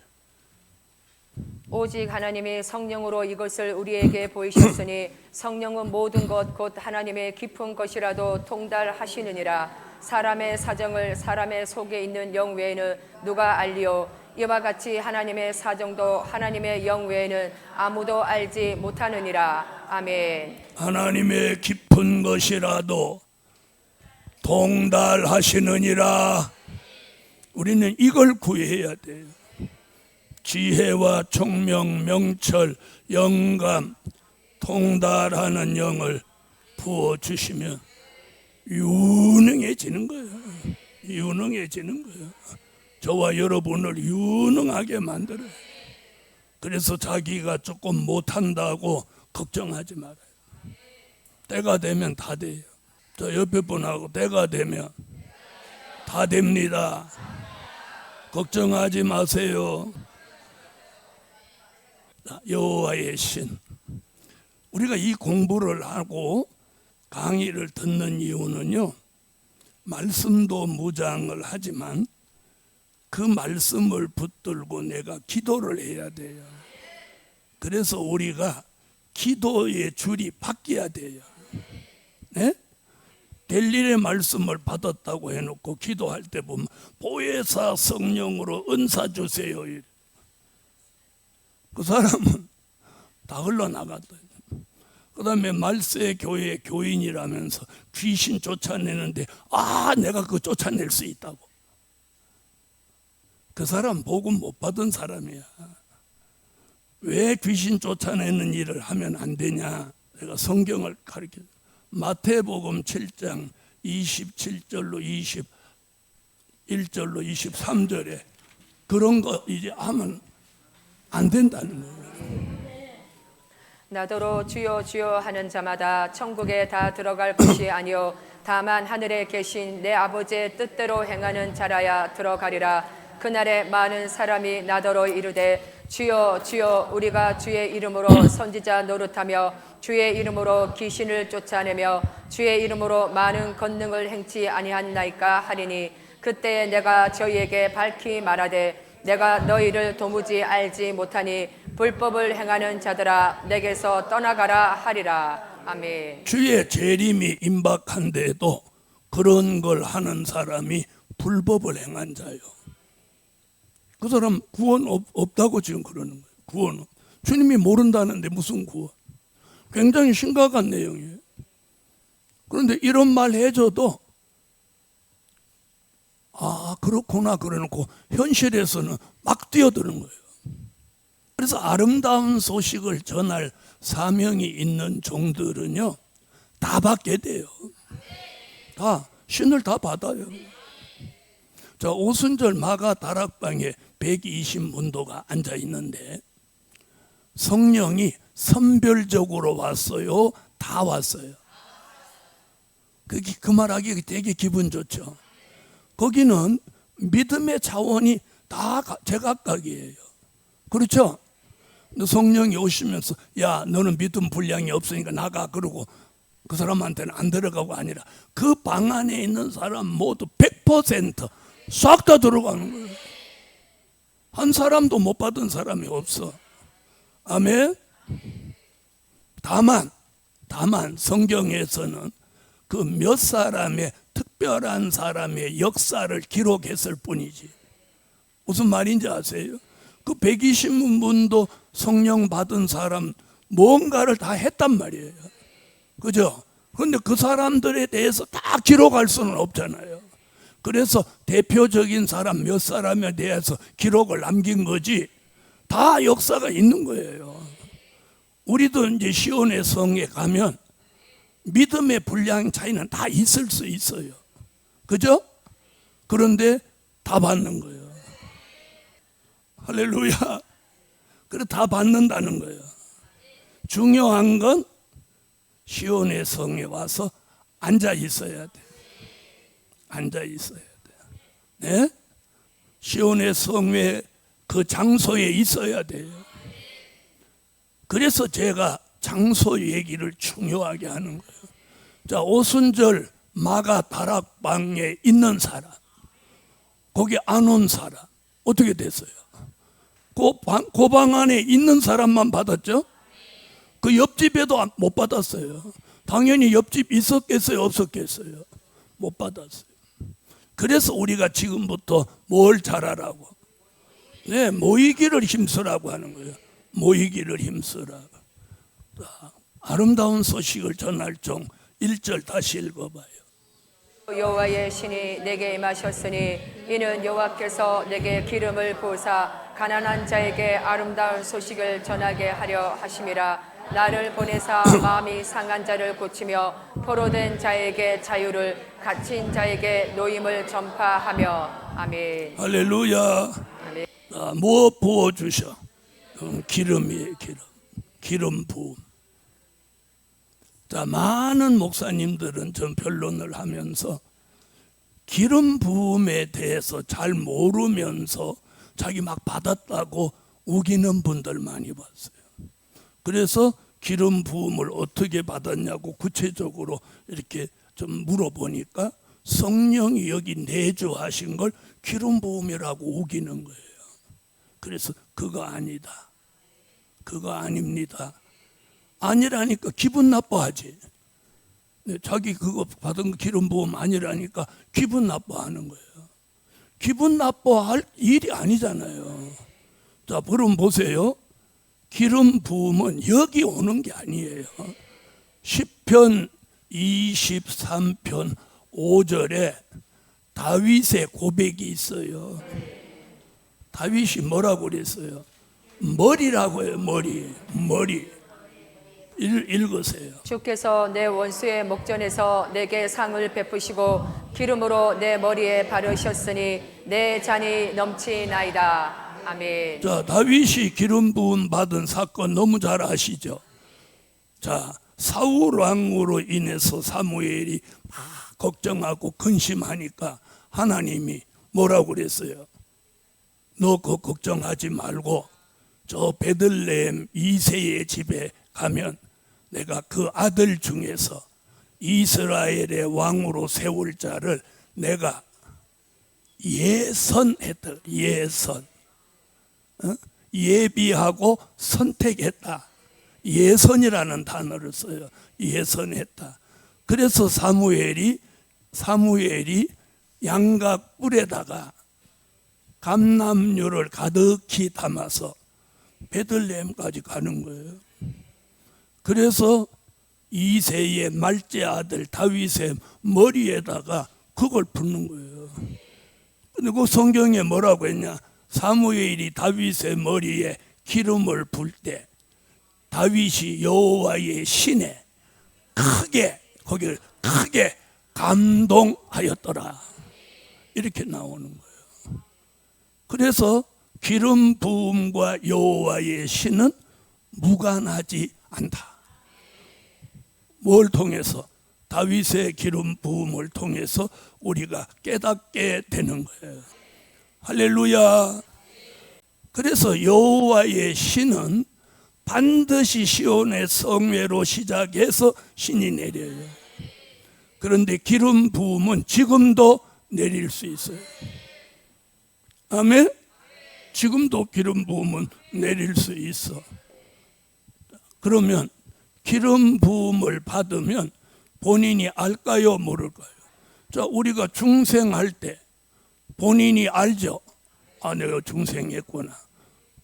[SPEAKER 2] 오직 하나님이 성령으로 이것을 우리에게 보이셨으니 성령은 모든 것 곧 하나님의 깊은 것이라도 통달하시느니라. 사람의 사정을 사람의 속에 있는 영 외에는 누가 알리오. 이와 같이 하나님의 사정도 하나님의 영 외에는 아무도 알지 못하느니라. 아멘.
[SPEAKER 1] 하나님의 깊은 것이라도 통달하시느니라. 우리는 이걸 구해야 돼요. 지혜와 총명, 명철, 영감, 통달하는 영을 부어주시면 유능해지는 거예요. 유능해지는 거예요. 저와 여러분을 유능하게 만들어요. 그래서 자기가 조금 못한다고 걱정하지 말아요. 때가 되면 다 돼요. 저 옆에 분하고 때가 되면 다 됩니다. 걱정하지 마세요. 여호와의 신. 우리가 이 공부를 하고 강의를 듣는 이유는요, 말씀도 무장을 하지만 그 말씀을 붙들고 내가 기도를 해야 돼요. 그래서 우리가 기도의 줄이 바뀌어야 돼요. 네? 델릴의 말씀을 받았다고 해놓고 기도할 때 보면 보혜사 성령으로 은사 주세요. 그 사람은 다 흘러나갔다. 그 다음에 말세 교회 교인이라면서 귀신 쫓아내는데 내가 그거 쫓아낼 수 있다고. 그 사람 복음 못 받은 사람이야. 왜 귀신 쫓아내는 일을 하면 안 되냐? 내가 성경을 가르쳐. 마태복음 7장 27절로 21절로 23절에 그런 거 이제 하면 안 된다는 거예요.
[SPEAKER 2] 나더러 주여 주여 하는 자마다 천국에 다 들어갈 것이 아니요 다만 하늘에 계신 내 아버지의 뜻대로 행하는 자라야 들어가리라. 그날에 많은 사람이 나더러 이르되 주여 주여 우리가 주의 이름으로 선지자 노릇하며 주의 이름으로 귀신을 쫓아내며 주의 이름으로 많은 권능을 행치 아니한나이까 하리니 그때 내가 저희에게 밝히 말하되 내가 너희를 도무지 알지 못하니 불법을 행하는 자들아 내게서 떠나가라 하리라. 아멘.
[SPEAKER 1] 주의 재림이 임박한데도 그런 걸 하는 사람이 불법을 행한 자요. 그 사람 구원 없다고 지금 그러는 거예요. 구원. 주님이 모른다는데 무슨 구원? 굉장히 심각한 내용이에요. 그런데 이런 말 해줘도 아 그렇구나 그래놓고 현실에서는 막 뛰어드는 거예요. 그래서 아름다운 소식을 전할 사명이 있는 종들은요 다 받게 돼요. 다 신을 다 받아요. 자, 오순절 마가 다락방에 120문도가 앉아 있는데 성령이 선별적으로 왔어요? 다 왔어요? 그 말하기 되게 기분 좋죠. 거기는 믿음의 차원이 다 제각각이에요. 그렇죠? 성령이 오시면서 야 너는 믿음 분량이 없으니까 나가 그러고 그 사람한테는 안 들어가고 아니라 그 방 안에 있는 사람 모두 100% 싹 다 들어가는 거예요. 한 사람도 못 받은 사람이 없어. 아멘. 다만 성경에서는 그 몇 사람의 특별한 사람의 역사를 기록했을 뿐이지. 무슨 말인지 아세요? 그 120분도 성령 받은 사람 뭔가를 다 했단 말이에요. 그죠? 근데 그 사람들에 대해서 다 기록할 수는 없잖아요. 그래서 대표적인 사람 몇 사람에 대해서 기록을 남긴 거지 다 역사가 있는 거예요. 우리도 이제 시온의 성에 가면 믿음의 분량 차이는 다 있을 수 있어요. 그죠? 그런데 다 받는 거예요. 할렐루야. 그래 다 받는다는 거예요. 중요한 건 시온의 성에 와서 앉아 있어야 돼. 앉아 있어야 돼. 네? 시온의 성의 그 장소에 있어야 돼요. 그래서 제가 장소 얘기를 중요하게 하는 거예요. 자, 오순절 마가 다락방에 있는 사람, 거기 안 온 사람 어떻게 됐어요? 그 방 안에 있는 사람만 받았죠? 그 옆집에도 못 받았어요. 당연히 옆집 있었겠어요? 없었겠어요? 못 받았어요. 그래서 우리가 지금부터 뭘 잘하라고? 네, 모이기를 힘쓰라고 하는 거예요. 모이기를 힘쓰라고. 아름다운 소식을 전할 종 1절 다시 읽어봐요.
[SPEAKER 2] 여호와의 신이 내게 임하셨으니 이는 여호와께서 내게 기름을 부으사 가난한 자에게 아름다운 소식을 전하게 하려 하심이라. 나를 보내사 마음이 상한 자를 고치며 포로된 자에게 자유를, 갇힌 자에게 노임을 전파하며. 아멘.
[SPEAKER 1] 할렐루야.
[SPEAKER 2] 아멘.
[SPEAKER 1] 뭐 부어주셔? 기름이에요. 기름 부음. 자, 많은 목사님들은 전 변론을 하면서 기름 부음에 대해서 잘 모르면서 자기 막 받았다고 우기는 분들 많이 봤어요. 그래서 기름 부음을 어떻게 받았냐고 구체적으로 이렇게 좀 물어보니까 성령이 여기 내주하신 걸 기름 부음이라고 우기는 거예요. 그래서 그거 아니다. 그거 아닙니다. 아니라니까 기분 나빠하지. 자기 그거 받은 기름 부음 아니라니까 기분 나빠하는 거예요. 기분 나빠할 일이 아니잖아요. 자, 그럼 보세요. 기름 부음은 여기 오는 게 아니에요. 시편 23편 5절에 다윗의 고백이 있어요. 다윗이 뭐라고 그랬어요? 머리라고 해요. 머리. 읽으세요.
[SPEAKER 2] 주께서 내 원수의 목전에서 내게 상을 베푸시고 기름으로 내 머리에 바르셨으니 내 잔이 넘치나이다. 아멘.
[SPEAKER 1] 자, 다윗이 기름 부음 받은 사건 너무 잘 아시죠? 자, 사울 왕으로 인해서 사무엘이 막 걱정하고 근심하니까 하나님이 뭐라고 그랬어요? 너 그거 걱정하지 말고 저 베들레헴 이새의 집에 가면 내가 그 아들 중에서 이스라엘의 왕으로 세울 자를 내가 예선했다. 예선. 예비하고 선택했다. 예선이라는 단어를 써요. 예선했다. 그래서 사무엘이 양각 뿔에다가 감람류를 가득히 담아서 베들레헴까지 가는 거예요. 그래서 이새의 말째 아들 다윗의 머리에다가 그걸 붓는 거예요. 근데 그 성경에 뭐라고 했냐? 사무엘이 다윗의 머리에 기름을 불 때 다윗이 여호와의 신에 거기를 크게 감동하였더라. 이렇게 나오는 거예요. 그래서 기름 부음과 여호와의 신은 무관하지 않다. 뭘 통해서? 다윗의 기름 부음을 통해서 우리가 깨닫게 되는 거예요. 할렐루야. 그래서 여호와의 신은 반드시 시온의 성회로 시작해서 신이 내려요. 그런데 기름 부음은 지금도 내릴 수 있어요. 아멘. 지금도 기름 부음은 내릴 수 있어. 그러면 기름 부음을 받으면 본인이 알까요, 모를까요? 자, 우리가 중생할 때 본인이 알죠. 아, 내가 중생했구나.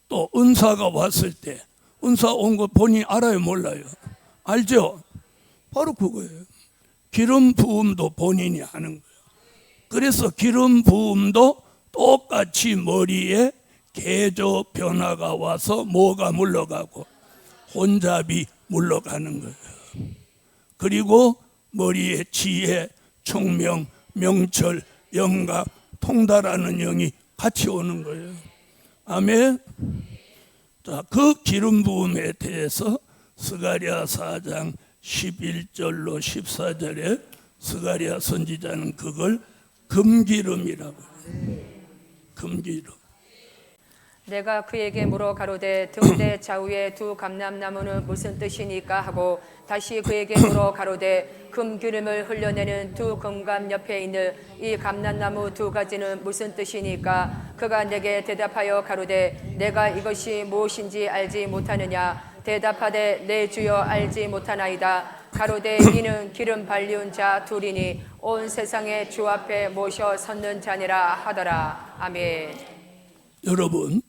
[SPEAKER 1] 또 은사가 왔을 때 은사 온 거 본인이 알아요, 몰라요? 알죠? 바로 그거예요. 기름 부음도 본인이 하는 거예요. 그래서 기름 부음도 똑같이 머리에 계조 변화가 와서 뭐가 물러가고 혼잡이 물러가는 거예요. 그리고 머리에 지혜, 총명, 명철, 영감, 통달하는 영이 같이 오는 거예요. 아멘. 자, 그 기름 부음에 대해서 스가랴 4장 11절로 14절에 스가랴 선지자는 그걸 금기름이라고 해요. 금기름.
[SPEAKER 2] 내가 그에게 물어 가로되 등대 좌우에 두 감람나무는 무슨 뜻이니까 하고 다시 그에게 물어 가로되 금기름을 흘려내는 두 금감 옆에 있는 이 감람나무 두 가지는 무슨 뜻이니까 그가 내게 대답하여 가로되 내가 이것이 무엇인지 알지 못하느냐 대답하되 내 주여 알지 못하나이다 가로되 이는 기름 발리운 자 둘이니 온 세상에 주 앞에 모셔 섰는 자니라 하더라. 아멘.
[SPEAKER 1] 여러분,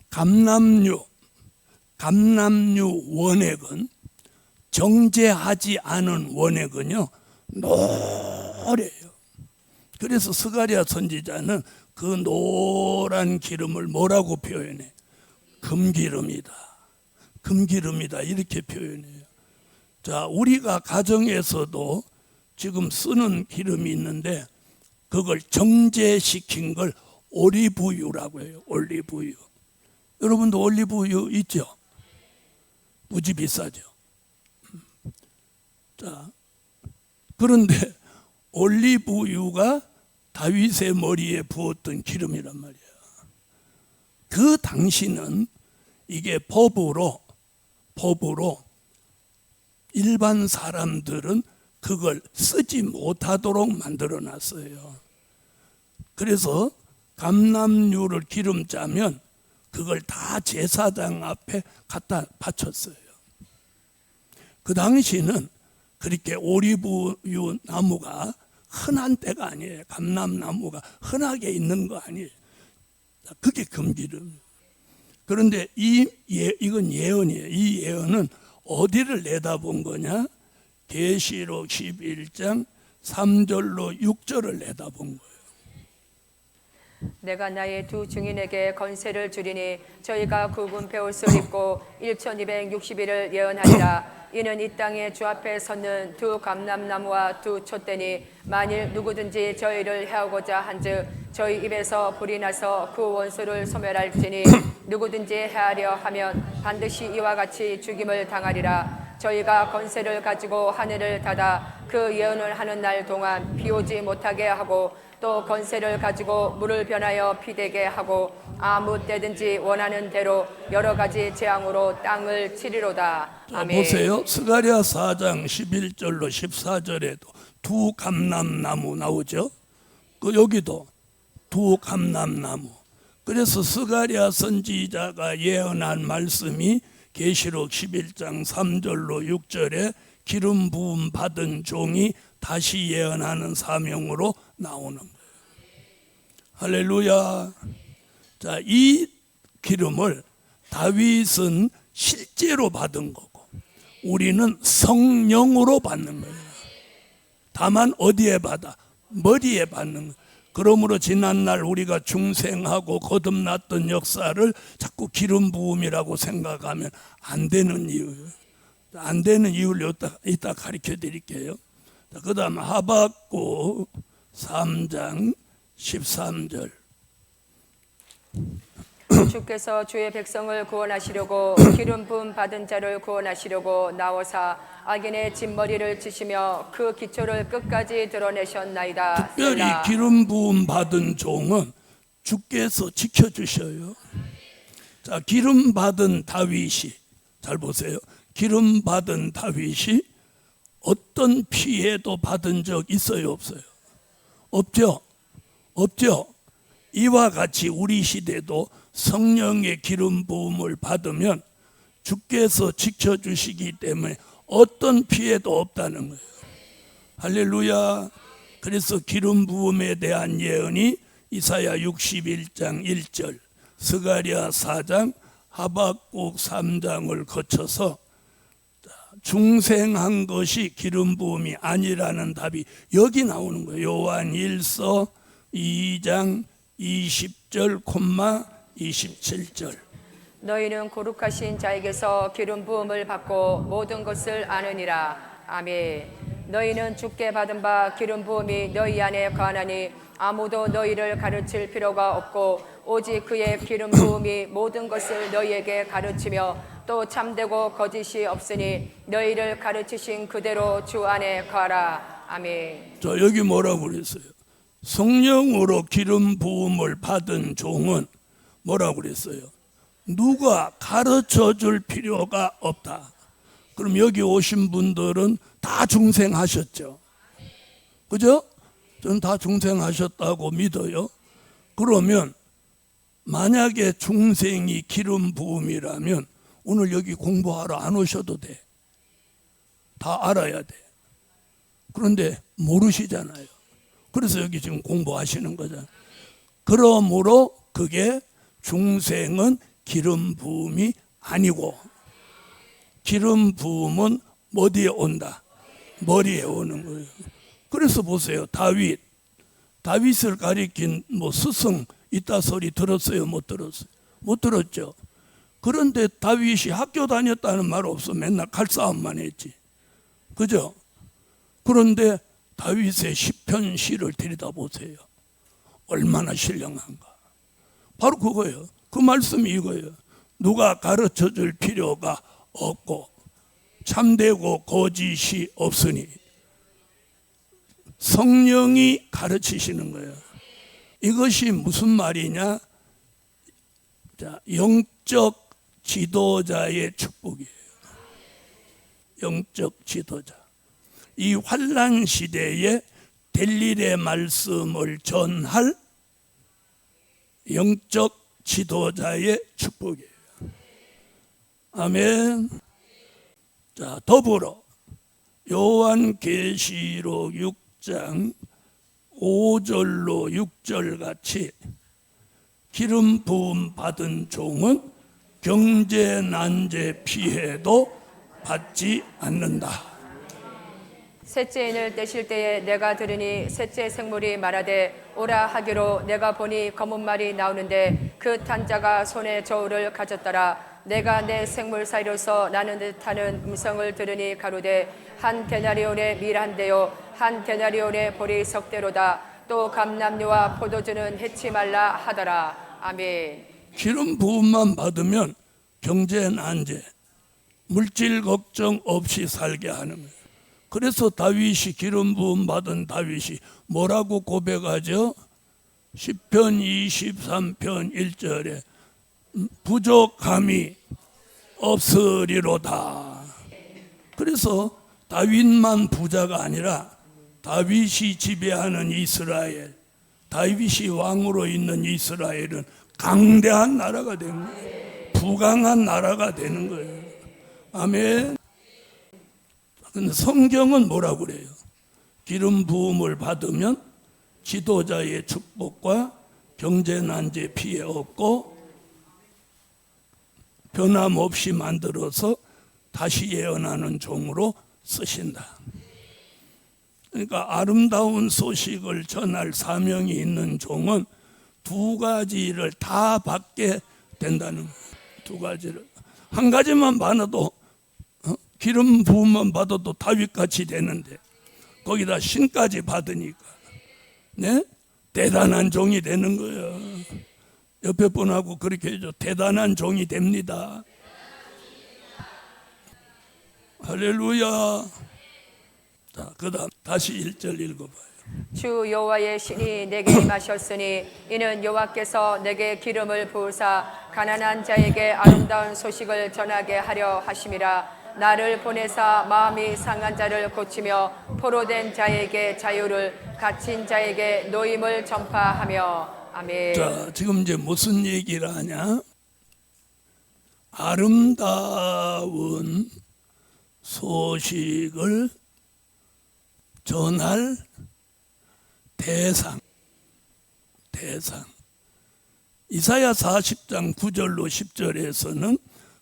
[SPEAKER 1] 감람류 원액은 정제하지 않은 원액은요 노래요. 그래서 스가랴 선지자는 그 노란 기름을 뭐라고 표현해? 금기름이다. 금기름이다 이렇게 표현해요. 자, 우리가 가정에서도 지금 쓰는 기름이 있는데 그걸 정제시킨 걸 올리브유라고 해요. 올리브유. 여러분도 올리브유 있죠? 무지 비싸죠. 자, 그런데 올리브유가 다윗의 머리에 부었던 기름이란 말이야. 그 당시는 이게 법으로 일반 사람들은 그걸 쓰지 못하도록 만들어 놨어요. 그래서 감람류를 기름 짜면 그걸 다 제사장 앞에 갖다 바쳤어요. 그 당시는 그렇게 올리브유 나무가 흔한 때가 아니에요. 감람나무가 흔하게 있는 거 아니에요. 그게 금기름. 그런데 이건 예언이에요. 이 예언은 어디를 내다본 거냐? 계시록 11장 3절로 6절을 내다본 거예요.
[SPEAKER 2] 내가 나의 두 증인에게 건세를 주리니 저희가 굵은 베옷을 입고 1260일을 예언하리라. 이는 이 땅에 주 앞에 섰는 두 감람나무와 두 촛대니 만일 누구든지 저희를 해하고자 한즉 저희 입에서 불이 나서 그 원수를 소멸할지니 누구든지 해하려 하면 반드시 이와 같이 죽임을 당하리라. 저희가 건세를 가지고 하늘을 닫아 그 예언을 하는 날 동안 비 오지 못하게 하고 또 건세를 가지고 물을 변하여 피되게 하고 아무 때든지 원하는 대로 여러 가지 재앙으로 땅을 치리로다. 아멘.
[SPEAKER 1] 보세요. 스가랴 4장 11절로 14절에도 두 감람나무 나오죠. 여기도 두 감람나무. 그래서 스가랴 선지자가 예언한 말씀이 계시록 11장 3절로 6절에 기름 부음 받은 종이 다시 예언하는 사명으로 나오는 거예요. 할렐루야. 자, 이 기름을 다윗은 실제로 받은 거고 우리는 성령으로 받는 거예요. 다만 어디에 받아? 머리에 받는 거예요. 그러므로 지난날 우리가 중생하고 거듭났던 역사를 자꾸 기름 부음이라고 생각하면 안 되는 이유예요. 안 되는 이유를 이따 가르쳐 드릴게요. 그 다음 하박국 3장 13절.
[SPEAKER 2] 주께서 주의 백성을 구원하시려고 기름 부음 받은 자를 구원하시려고 나오사 악인의 진머리를 치시며 그 기초를 끝까지 드러내셨나이다.
[SPEAKER 1] 특별히
[SPEAKER 2] 셀라.
[SPEAKER 1] 기름 부음 받은 종은 주께서 지켜주셔요. 자, 기름 받은 다윗이, 잘 보세요. 기름 받은 다윗이 어떤 피해도 받은 적 있어요, 없어요? 없죠? 없죠? 이와 같이 우리 시대도 성령의 기름 부음을 받으면 주께서 지켜주시기 때문에 어떤 피해도 없다는 거예요. 할렐루야. 그래서 기름 부음에 대한 예언이 이사야 61장 1절, 스가랴 4장, 하박국 3장을 거쳐서 중생한 것이 기름 부음이 아니라는 답이 여기 나오는 거예요. 요한 1서 2장 20절, 27절.
[SPEAKER 2] 너희는 거룩하신 자에게서 기름 부음을 받고 모든 것을 아느니라. 아멘. 너희는 주께 받은 바 기름 부음이 너희 안에 관하니 아무도 너희를 가르칠 필요가 없고 오직 그의 기름 부음이 모든 것을 너희에게 가르치며 또 참되고 거짓이 없으니 너희를 가르치신 그대로 주 안에 거하라. 아멘.
[SPEAKER 1] 저 여기 뭐라고 그랬어요? 성령으로 기름 부음을 받은 종은 뭐라고 그랬어요? 누가 가르쳐 줄 필요가 없다. 그럼 여기 오신 분들은 다 중생하셨죠? 그죠? 저는 다 중생하셨다고 믿어요. 그러면 만약에 중생이 기름 부음이라면 오늘 여기 공부하러 안 오셔도 돼. 다 알아야 돼. 그런데 모르시잖아요. 그래서 여기 지금 공부하시는 거잖아요. 그러므로 그게 중생은 기름 부음이 아니고 기름 부음은 어디에 온다? 머리에 오는 거예요. 그래서 보세요. 다윗을 가리킨 스승 있다 소리 들었어요? 못 들었어요? 못 들었죠. 그런데 다윗이 학교 다녔다는 말 없어. 맨날 칼싸움만 했지. 그죠? 그런데 다윗의 시편 시를 들여다보세요. 얼마나 신령한가. 바로 그거예요. 그 말씀이 이거예요. 누가 가르쳐 줄 필요가 없고 참되고 거짓이 없으니 성령이 가르치시는 거예요. 이것이 무슨 말이냐? 자, 영적 지도자의 축복이에요. 영적 지도자. 이 환난 시대에 될 일의 말씀을 전할 영적 지도자의 축복이에요. 아멘. 자, 더불어 요한계시록 6장 5절로 6절 같이 기름 부음 받은 종은 경제 난제 피해도 받지 않는다.
[SPEAKER 2] 셋째 인을 떼실 때에 내가 들으니 셋째 생물이 말하되 오라 하기로 내가 보니 검은 말이 나오는데 그 탄 자가 손에 저울을 가졌더라. 내가 내 생물 사이로서 나는 듯하는 음성을 들으니 가로되 한 데나리온의 밀 한 대요 한 데나리온의 보리 석대로다. 또 감람류와 포도주는 해치 말라 하더라. 아멘.
[SPEAKER 1] 기름 부음만 받으면 경제 난제, 물질 걱정 없이 살게 하는 거예요. 그래서 다윗이 기름 부음 받은 다윗이 뭐라고 고백하죠? 시편 23편 1절에 부족함이 없으리로다. 그래서 다윗만 부자가 아니라 다윗이 지배하는 이스라엘, 다윗이 왕으로 있는 이스라엘은 강대한 나라가 된 거예요. 부강한 나라가 되는 거예요. 아멘. 근데 성경은 뭐라고 그래요? 기름 부음을 받으면 지도자의 축복과 경제 난제 피해 없고 변함없이 만들어서 다시 예언하는 종으로 쓰신다. 그러니까 아름다운 소식을 전할 사명이 있는 종은 두 가지를 다 받게 된다는 거예요. 두 가지를. 한 가지만 받아도 기름 부음만 받아도 다윗같이 되는데 거기다 신까지 받으니까 네? 대단한 종이 되는 거예요. 옆에 분하고 그렇게 해줘. 대단한 종이 됩니다. 할렐루야. 자, 그다음 다시 1절 읽어봐요.
[SPEAKER 2] 주 여호와의 신이 내게 임하셨으니 이는 여호와께서 내게 기름을 부으사 가난한 자에게 아름다운 소식을 전하게 하려 하심이라. 나를 보내사 마음이 상한 자를 고치며 포로된 자에게 자유를, 갇힌 자에게 노임을 전파하며. 아멘.
[SPEAKER 1] 자, 지금 이제 무슨 얘기를 하냐? 아름다운 소식을 전할 대상. 이사야 40장 9절로 10절에서는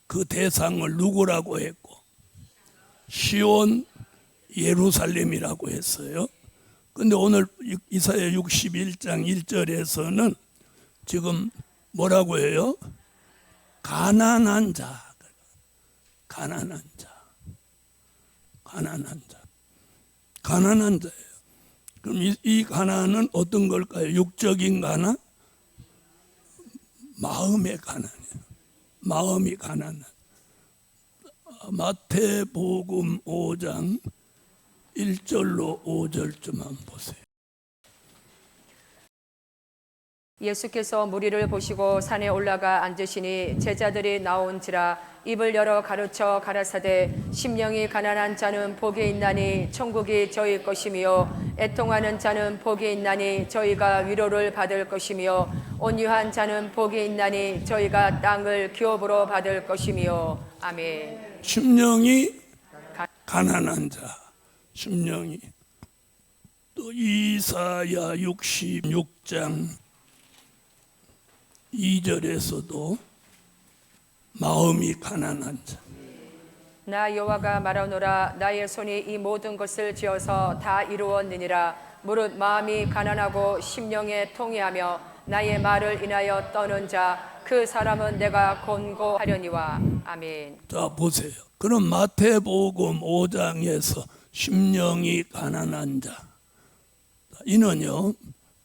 [SPEAKER 1] 그 대상을 누구라고 했고 시온 예루살렘이라고 했어요. 근데 오늘 이사야 61장 1절에서는 지금 뭐라고 해요? 가난한 자. 가난한 자예요. 그럼 이 가난은 어떤 걸까요? 육적인 가난? 마음의 가난이에요. 마음이 가난한. 마태복음 5장 1절로 5절쯤 한번 보세요.
[SPEAKER 2] 예수께서 무리를 보시고 산에 올라가 앉으시니 제자들이 나온지라. 입을 열어 가르쳐 가라사대 심령이 가난한 자는 복이 있나니 천국이 저희 것이며 애통하는 자는 복이 있나니 저희가 위로를 받을 것이며 온유한 자는 복이 있나니 저희가 땅을 기업으로 받을 것이며. 아멘.
[SPEAKER 1] 심령이 가난한 자. 심령이. 또 이사야 66장 2절에서도 마음이 가난한 자.
[SPEAKER 2] 나 여호와가 말하노라. 나의 손이 이 모든 것을 지어서 다 이루었느니라. 무릇 마음이 가난하고 심령에 통회하며 나의 말을 인하여 떠는 자 그 사람은 내가 권고하려니와. 아멘.
[SPEAKER 1] 자, 보세요. 그럼 마태복음 5장에서 심령이 가난한 자, 이는요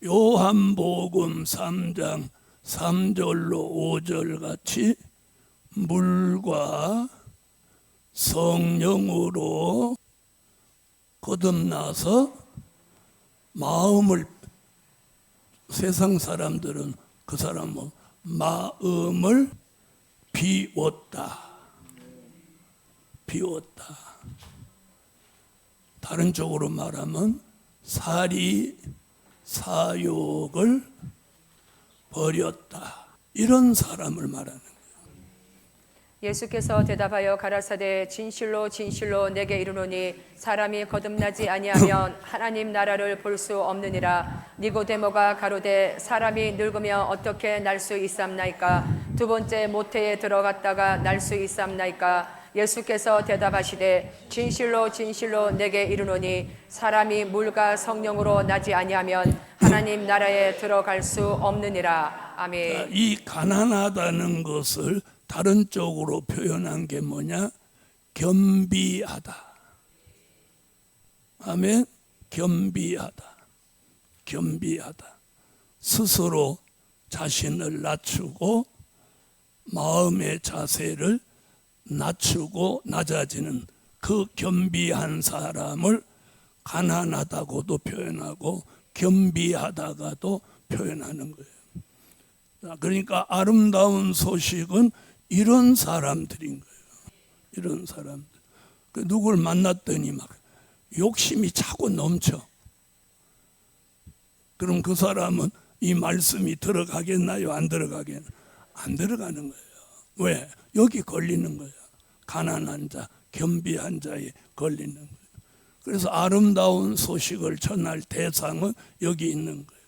[SPEAKER 1] 요한복음 3장 3절로 5절 같이 물과 성령으로 거듭나서 마음을, 세상 사람들은 그 사람은 마음을 비웠다. 다른 쪽으로 말하면 사리 사욕을 버렸다. 이런 사람을 말하는 거예요.
[SPEAKER 2] 예수께서 대답하여 가라사대 진실로 진실로 내게 이르노니 사람이 거듭나지 아니하면 하나님 나라를 볼 수 없느니라. 니고데모가 가로되 사람이 늙으면 어떻게 날 수 있삼나이까? 두 번째 모태에 들어갔다가 날 수 있삼나이까? 예수께서 대답하시되 진실로 진실로 내게 이르노니 사람이 물과 성령으로 나지 아니하면 하나님 나라에 들어갈 수 없느니라. 아멘.
[SPEAKER 1] 이 가난하다는 것을 다른 쪽으로 표현한 게 뭐냐? 겸비하다. 아멘. 겸비하다. 스스로 자신을 낮추고 마음의 자세를 낮추고 낮아지는 그 겸비한 사람을 가난하다고도 표현하고 겸비하다가도 표현하는 거예요. 그러니까 아름다운 소식은 이런 사람들인 거예요. 이런 사람들. 누굴 만났더니 막 욕심이 차고 넘쳐. 그럼 그 사람은 이 말씀이 들어가겠나요? 안 들어가겠나요? 안 들어가는 거예요. 왜? 여기 걸리는 거예요. 가난한 자, 겸비한 자에 걸리는 거예요. 그래서 아름다운 소식을 전할 대상은 여기 있는 거예요.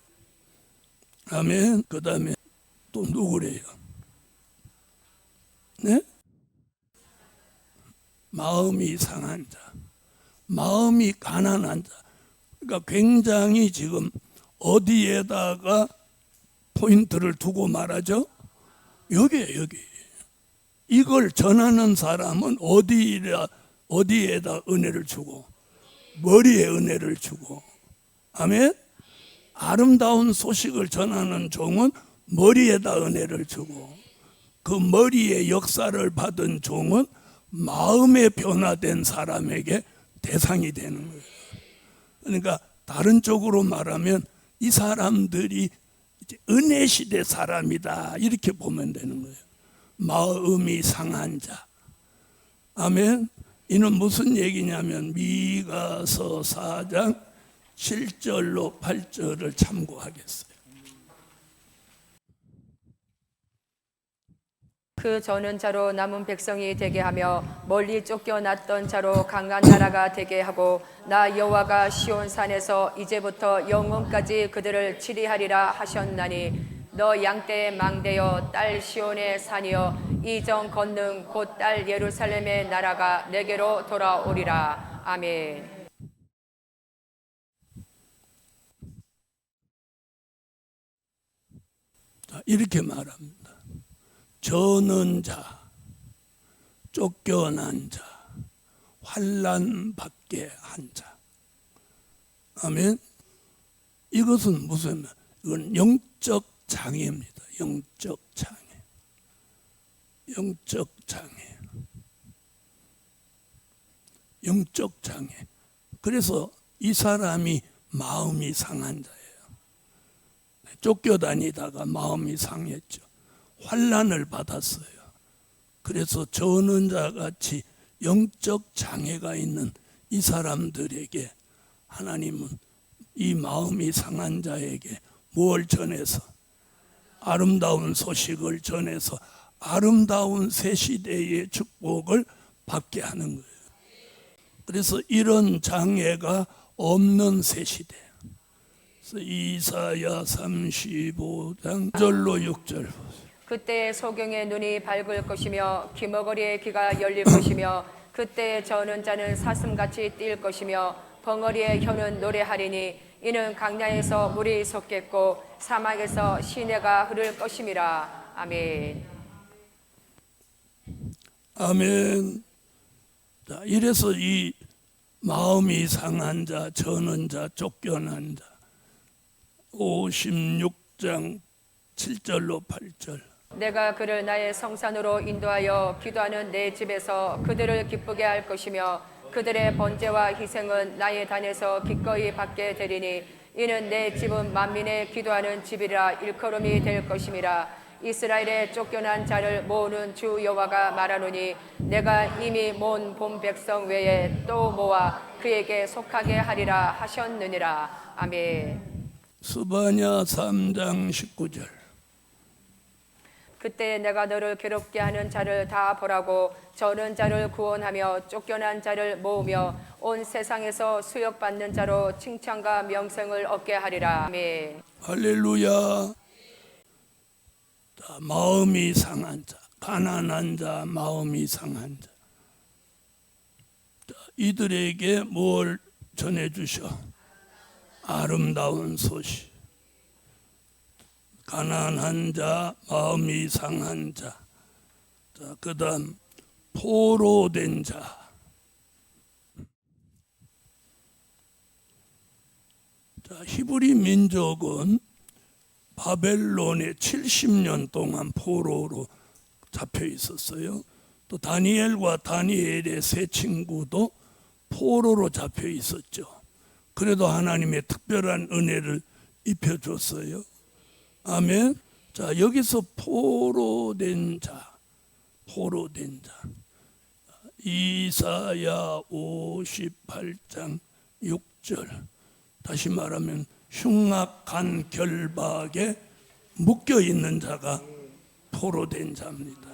[SPEAKER 1] 아멘. 그 다음에 또 누구래요? 네? 마음이 상한 자, 마음이 가난한 자. 그러니까 굉장히 지금 어디에다가 포인트를 두고 말하죠? 여기에. 이걸 전하는 사람은 어디에다 은혜를 주고, 머리에 은혜를 주고. 아멘. 아름다운 소식을 전하는 종은 머리에다 은혜를 주고, 그 머리의 역사를 받은 종은 마음에 변화된 사람에게 대상이 되는 거예요. 그러니까 다른 쪽으로 말하면 이 사람들이 이제 은혜 시대 사람이다, 이렇게 보면 되는 거예요. 마음이 상한 자. 아멘. 이는 무슨 얘기냐면 미가서 4장 7절로 8절을 참고하겠어요.
[SPEAKER 2] 그 저는 자로 남은 백성이 되게 하며 멀리 쫓겨났던 자로 강한 나라가 되게 하고, 나 여호와가 시온 산에서 이제부터 영원까지 그들을 치리하리라 하셨나니, 너 양떼의 망대여 딸 시온의 산이여 이정 권능 곧 딸 예루살렘의 나라가 내게로 돌아오리라. 아멘.
[SPEAKER 1] 이렇게 말합니다. 저는 자, 쫓겨난 자, 환난 받게 한 자. 아멘. 이것은 무슨, 이건 영적 장애입니다. 영적 장애. 영적 장애. 영적 장애. 그래서 이 사람이 마음이 상한 자예요. 쫓겨다니다가 마음이 상했죠. 환난을 받았어요. 그래서 저는 자같이 영적 장애가 있는 이 사람들에게 하나님은 이 마음이 상한 자에게 뭘 전해서, 아름다운 소식을 전해서 아름다운 새 시대의 축복을 받게 하는 거예요. 그래서 이런 장애가 없는 새 시대. 이사야 35장 1절로 6절 보세요.
[SPEAKER 2] 그때 소경의 눈이 밝을 것이며 귀머거리의 귀가 열릴 것이며, 그때 저는 자는 사슴같이 뛸 것이며 벙어리의 혀는 노래하리니, 이는 강야에서 물이 솟겠고 사막에서 시내가 흐를 것임이라. 아멘.
[SPEAKER 1] 아멘. 자, 이래서 이 마음이 상한 자, 저는 자, 쫓겨난 자, 56장 7절로 8절.
[SPEAKER 2] 내가 그를 나의 성산으로 인도하여 기도하는 내 집에서 그들을 기쁘게 할 것이며, 그들의 번제와 희생은 나의 단에서 기꺼이 받게 되리니, 이는 내 집은 만민의 기도하는 집이라 일컬음이 될 것임이라. 이스라엘의 쫓겨난 자를 모으는 주 여호와가 말하노니, 내가 이미 모은 본 백성 외에 또 모아 그에게 속하게 하리라 하셨느니라. 아멘.
[SPEAKER 1] 스바냐 3장 19절.
[SPEAKER 2] 그때 내가 너를 괴롭게 하는 자를 다 보라고, 저는 자를 구원하며 쫓겨난 자를 모으며 온 세상에서 수역받는 자로 칭찬과 명성을 얻게 하리라. 아멘.
[SPEAKER 1] 할렐루야. 자, 마음이 상한 자, 가난한 자, 마음이 상한 자. 자, 이들에게 뭘 전해주셔? 아름다운 소식. 가난한 자, 마음이 상한 자. 자, 그 다음 포로된 자. 자, 히브리 민족은 바벨론에 70년 동안 포로로 잡혀 있었어요. 또 다니엘과 다니엘의 세 친구도 포로로 잡혀 있었죠. 그래도 하나님의 특별한 은혜를 입혀줬어요. 아멘. 자, 여기서 포로된 자, 포로된 자. 이사야 58장 6절. 다시 말하면 흉악한 결박에 묶여 있는 자가 포로된 자입니다.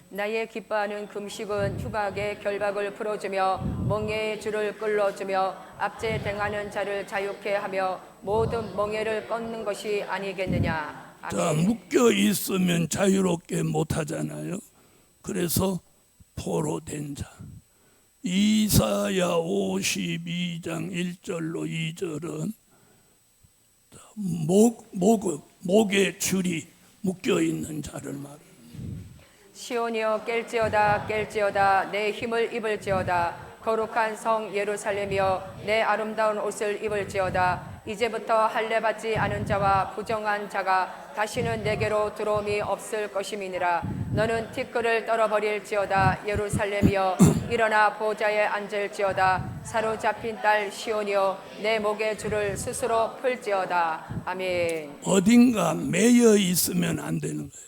[SPEAKER 2] 나의 기뻐하는 금식은 흉악의 결박을 풀어주며 멍에의 줄을 끌어주며 압제 당하는 자를 자유케 하며 모든 멍에를 꺾는 것이 아니겠느냐. 아멘.
[SPEAKER 1] 자, 묶여 있으면 자유롭게 못 하잖아요. 그래서 포로된 자. 이사야 52장 1절로 2절은 목에 줄이 묶여 있는 자를 말합니다.
[SPEAKER 2] 시온이여 깰지어다 깰지어다 내 힘을 입을지어다 거룩한 성 예루살렘이여 내 아름다운 옷을 입을지어다 이제부터 할례 받지 않은 자와 부정한 자가 다시는 내게로 들어옴이 없을 것임이니라 너는 티끌을 떨어버릴지어다 예루살렘이여 일어나 보좌에 앉을지어다 사로잡힌 딸 시온이여 내 목의 줄을 스스로 풀지어다. 아멘.
[SPEAKER 1] 어딘가 매여 있으면 안 되는 거예요.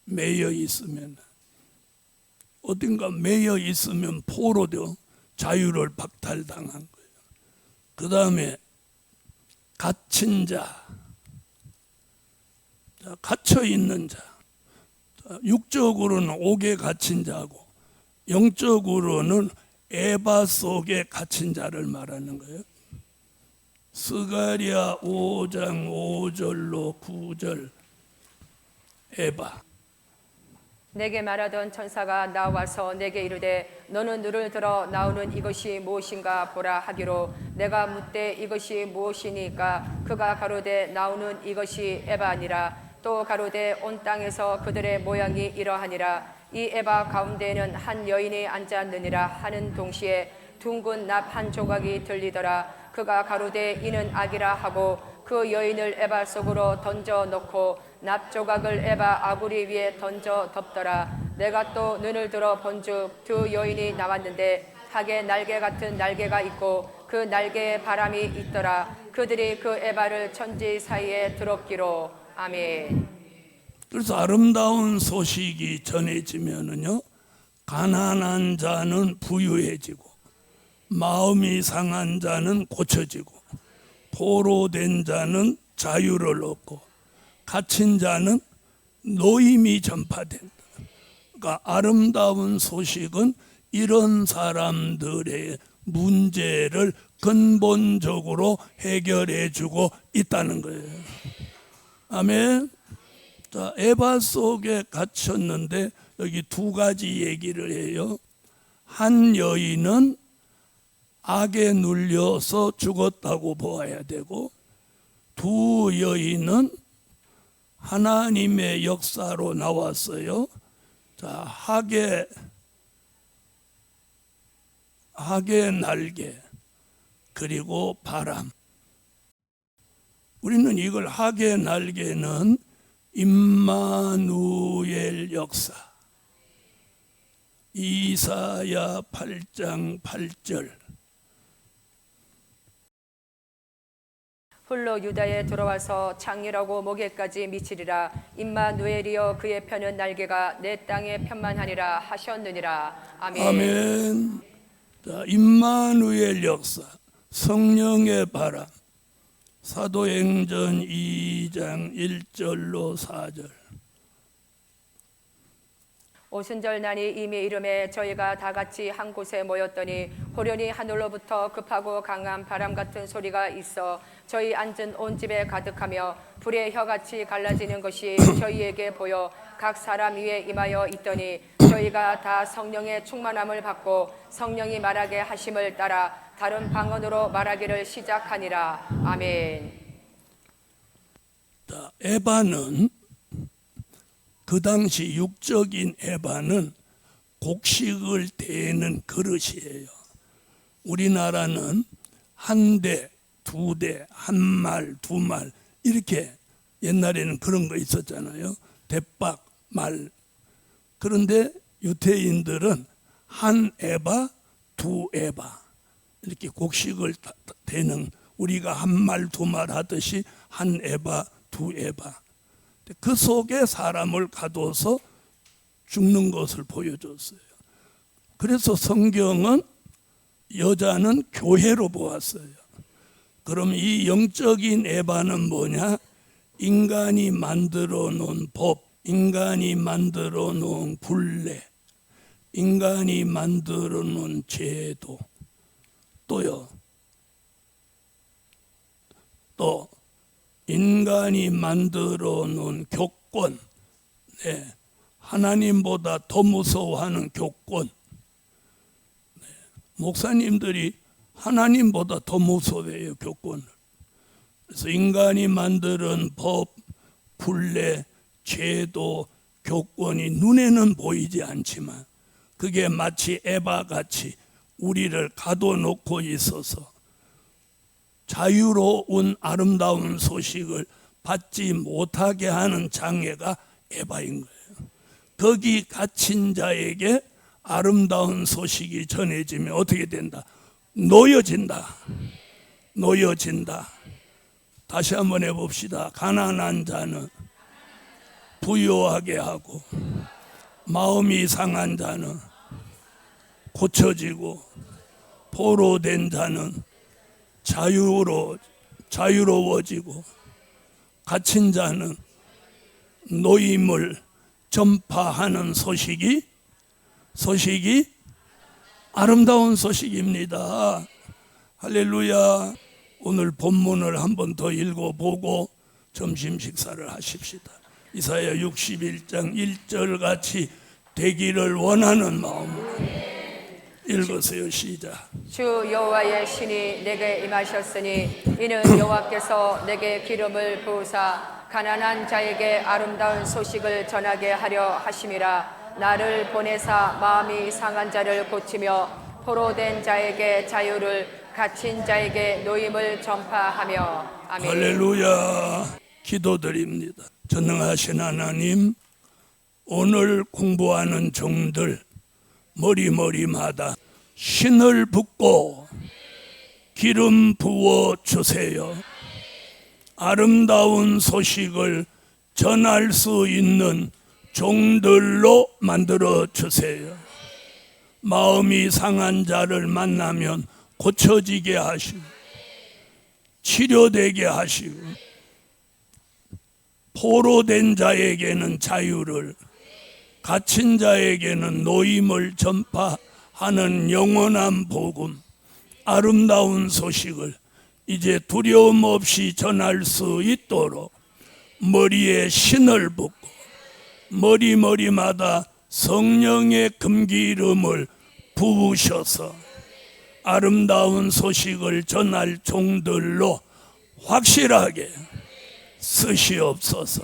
[SPEAKER 1] 매여 있으면, 어딘가 매여 있으면 포로되어 자유를 박탈당한 거예요. 그 다음에 갇힌 자, 갇혀 있는 자, 육적으로는 옥에 갇힌 자고 영적으로는 에바 속에 갇힌 자를 말하는 거예요. 스가랴 5장 5절로 9절 에바.
[SPEAKER 2] 내게 말하던 천사가 나와서 내게 이르되 너는 눈을 들어 나오는 이것이 무엇인가 보라 하기로 내가 묻되 이것이 무엇이니까 그가 가로되 나오는 이것이 에바니라 또 가로되 온 땅에서 그들의 모양이 이러하니라 이 에바 가운데에는 한 여인이 앉았느니라 하는 동시에 둥근 납 한 조각이 들리더라 그가 가로되 이는 악이라 하고 그 여인을 에바 속으로 던져 넣고 납 조각을 에바 아구리 위에 던져 덮더라. 내가 또 눈을 들어 본즉 두 여인이 나왔는데 하게 날개 같은 날개가 있고 그 날개에 바람이 있더라. 그들이 그 에바를 천지 사이에 들었기로. 아멘.
[SPEAKER 1] 그래서 아름다운 소식이 전해지면은요, 가난한 자는 부유해지고 마음이 상한 자는 고쳐지고 포로된 자는 자유를 얻고 갇힌 자는 노임이 전파된다. 그러니까 아름다운 소식은 이런 사람들의 문제를 근본적으로 해결해 주고 있다는 거예요. 아멘. 자, 에바 속에 갇혔는데 여기 두 가지 얘기를 해요. 한 여인은 악에 눌려서 죽었다고 보아야 되고, 두 여인은 하나님의 역사로 나왔어요. 자, 학의 날개 그리고 바람. 우리는 이걸 학의 날개는 임마누엘 역사, 이사야 8장 8절.
[SPEAKER 2] 홀로 유다에 들어와서 창이라고 목에까지 미치리라. 임마누엘이여 그의 펴는 날개가 내 땅에 편만하니라 하셨느니라. 아멘.
[SPEAKER 1] 아멘. 자, 임마누엘 역사, 성령의 바람. 사도행전 2장 1절로 4절.
[SPEAKER 2] 오순절 날이 이미 이름에 저희가 다 같이 한 곳에 모였더니 호련히 하늘로부터 급하고 강한 바람 같은 소리가 있어 저희 앉은 온 집에 가득하며 불의 혀같이 갈라지는 것이 저희에게 보여 각 사람 위에 임하여 있더니 저희가 다 성령의 충만함을 받고 성령이 말하게 하심을 따라 다른 방언으로 말하기를 시작하니라. 아멘.
[SPEAKER 1] 자, 에바는 그 당시 육적인 에바는 곡식을 대는 그릇이에요. 우리나라는 한 대, 두 대, 한 말, 두 말 이렇게 옛날에는 그런 거 있었잖아요. 대박, 말. 그런데 유태인들은 한 에바, 두 에바 이렇게 곡식을 대는, 우리가 한 말, 두 말 하듯이 한 에바, 두 에바. 그 속에 사람을 가둬서 죽는 것을 보여줬어요. 그래서 성경은 여자는 교회로 보았어요. 그럼 이 영적인 에바는 뭐냐? 인간이 만들어 놓은 법, 인간이 만들어 놓은 굴레, 인간이 만들어 놓은 제도, 또 인간이 만들어 놓은 교권, 하나님보다 더 무서워하는 교권, 목사님들이 하나님보다 더 무서워해요, 교권을. 그래서 인간이 만드는 법, 분례, 제도, 교권이 눈에는 보이지 않지만 그게 마치 에바같이 우리를 가둬놓고 있어서 자유로운 아름다운 소식을 받지 못하게 하는 장애가 에바인 거예요. 거기 갇힌 자에게 아름다운 소식이 전해지면 어떻게 된다? 놓여진다. 놓여진다. 다시 한번 해봅시다. 가난한 자는 부유하게 하고 마음이 상한 자는 고쳐지고 포로된 자는 자유로워지고 갇힌 자는 노임을 전파하는 소식이 아름다운 소식입니다. 할렐루야. 오늘 본문을 한 번 더 읽어보고 점심 식사를 하십시다. 이사야 61장 1절 같이 되기를 원하는 마음으로 읽으세요. 시작.
[SPEAKER 2] 주 여호와의 신이 내게 임하셨으니 이는 여호와께서 내게 기름을 부으사 가난한 자에게 아름다운 소식을 전하게 하려 하심이라. 나를 보내사 마음이 상한 자를 고치며 포로된 자에게 자유를, 갇힌 자에게 노임을 전파하며. 아멘.
[SPEAKER 1] 할렐루야. 기도드립니다. 전능하신 하나님, 오늘 공부하는 종들 머리마다 신을 붓고 기름 부어 주세요. 아름다운 소식을 전할 수 있는 종들로 만들어 주세요. 마음이 상한 자를 만나면 고쳐지게 하시고 치료되게 하시고 포로된 자에게는 자유를, 갇힌 자에게는 노임을 전파하는 영원한 복음, 아름다운 소식을 이제 두려움 없이 전할 수 있도록 머리에 신을 붓고 머리마다 성령의 금기름을 부으셔서 아름다운 소식을 전할 종들로 확실하게 쓰시옵소서.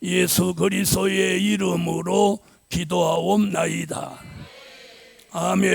[SPEAKER 1] 예수 그리스도의 이름으로 기도하옵나이다. 아멘.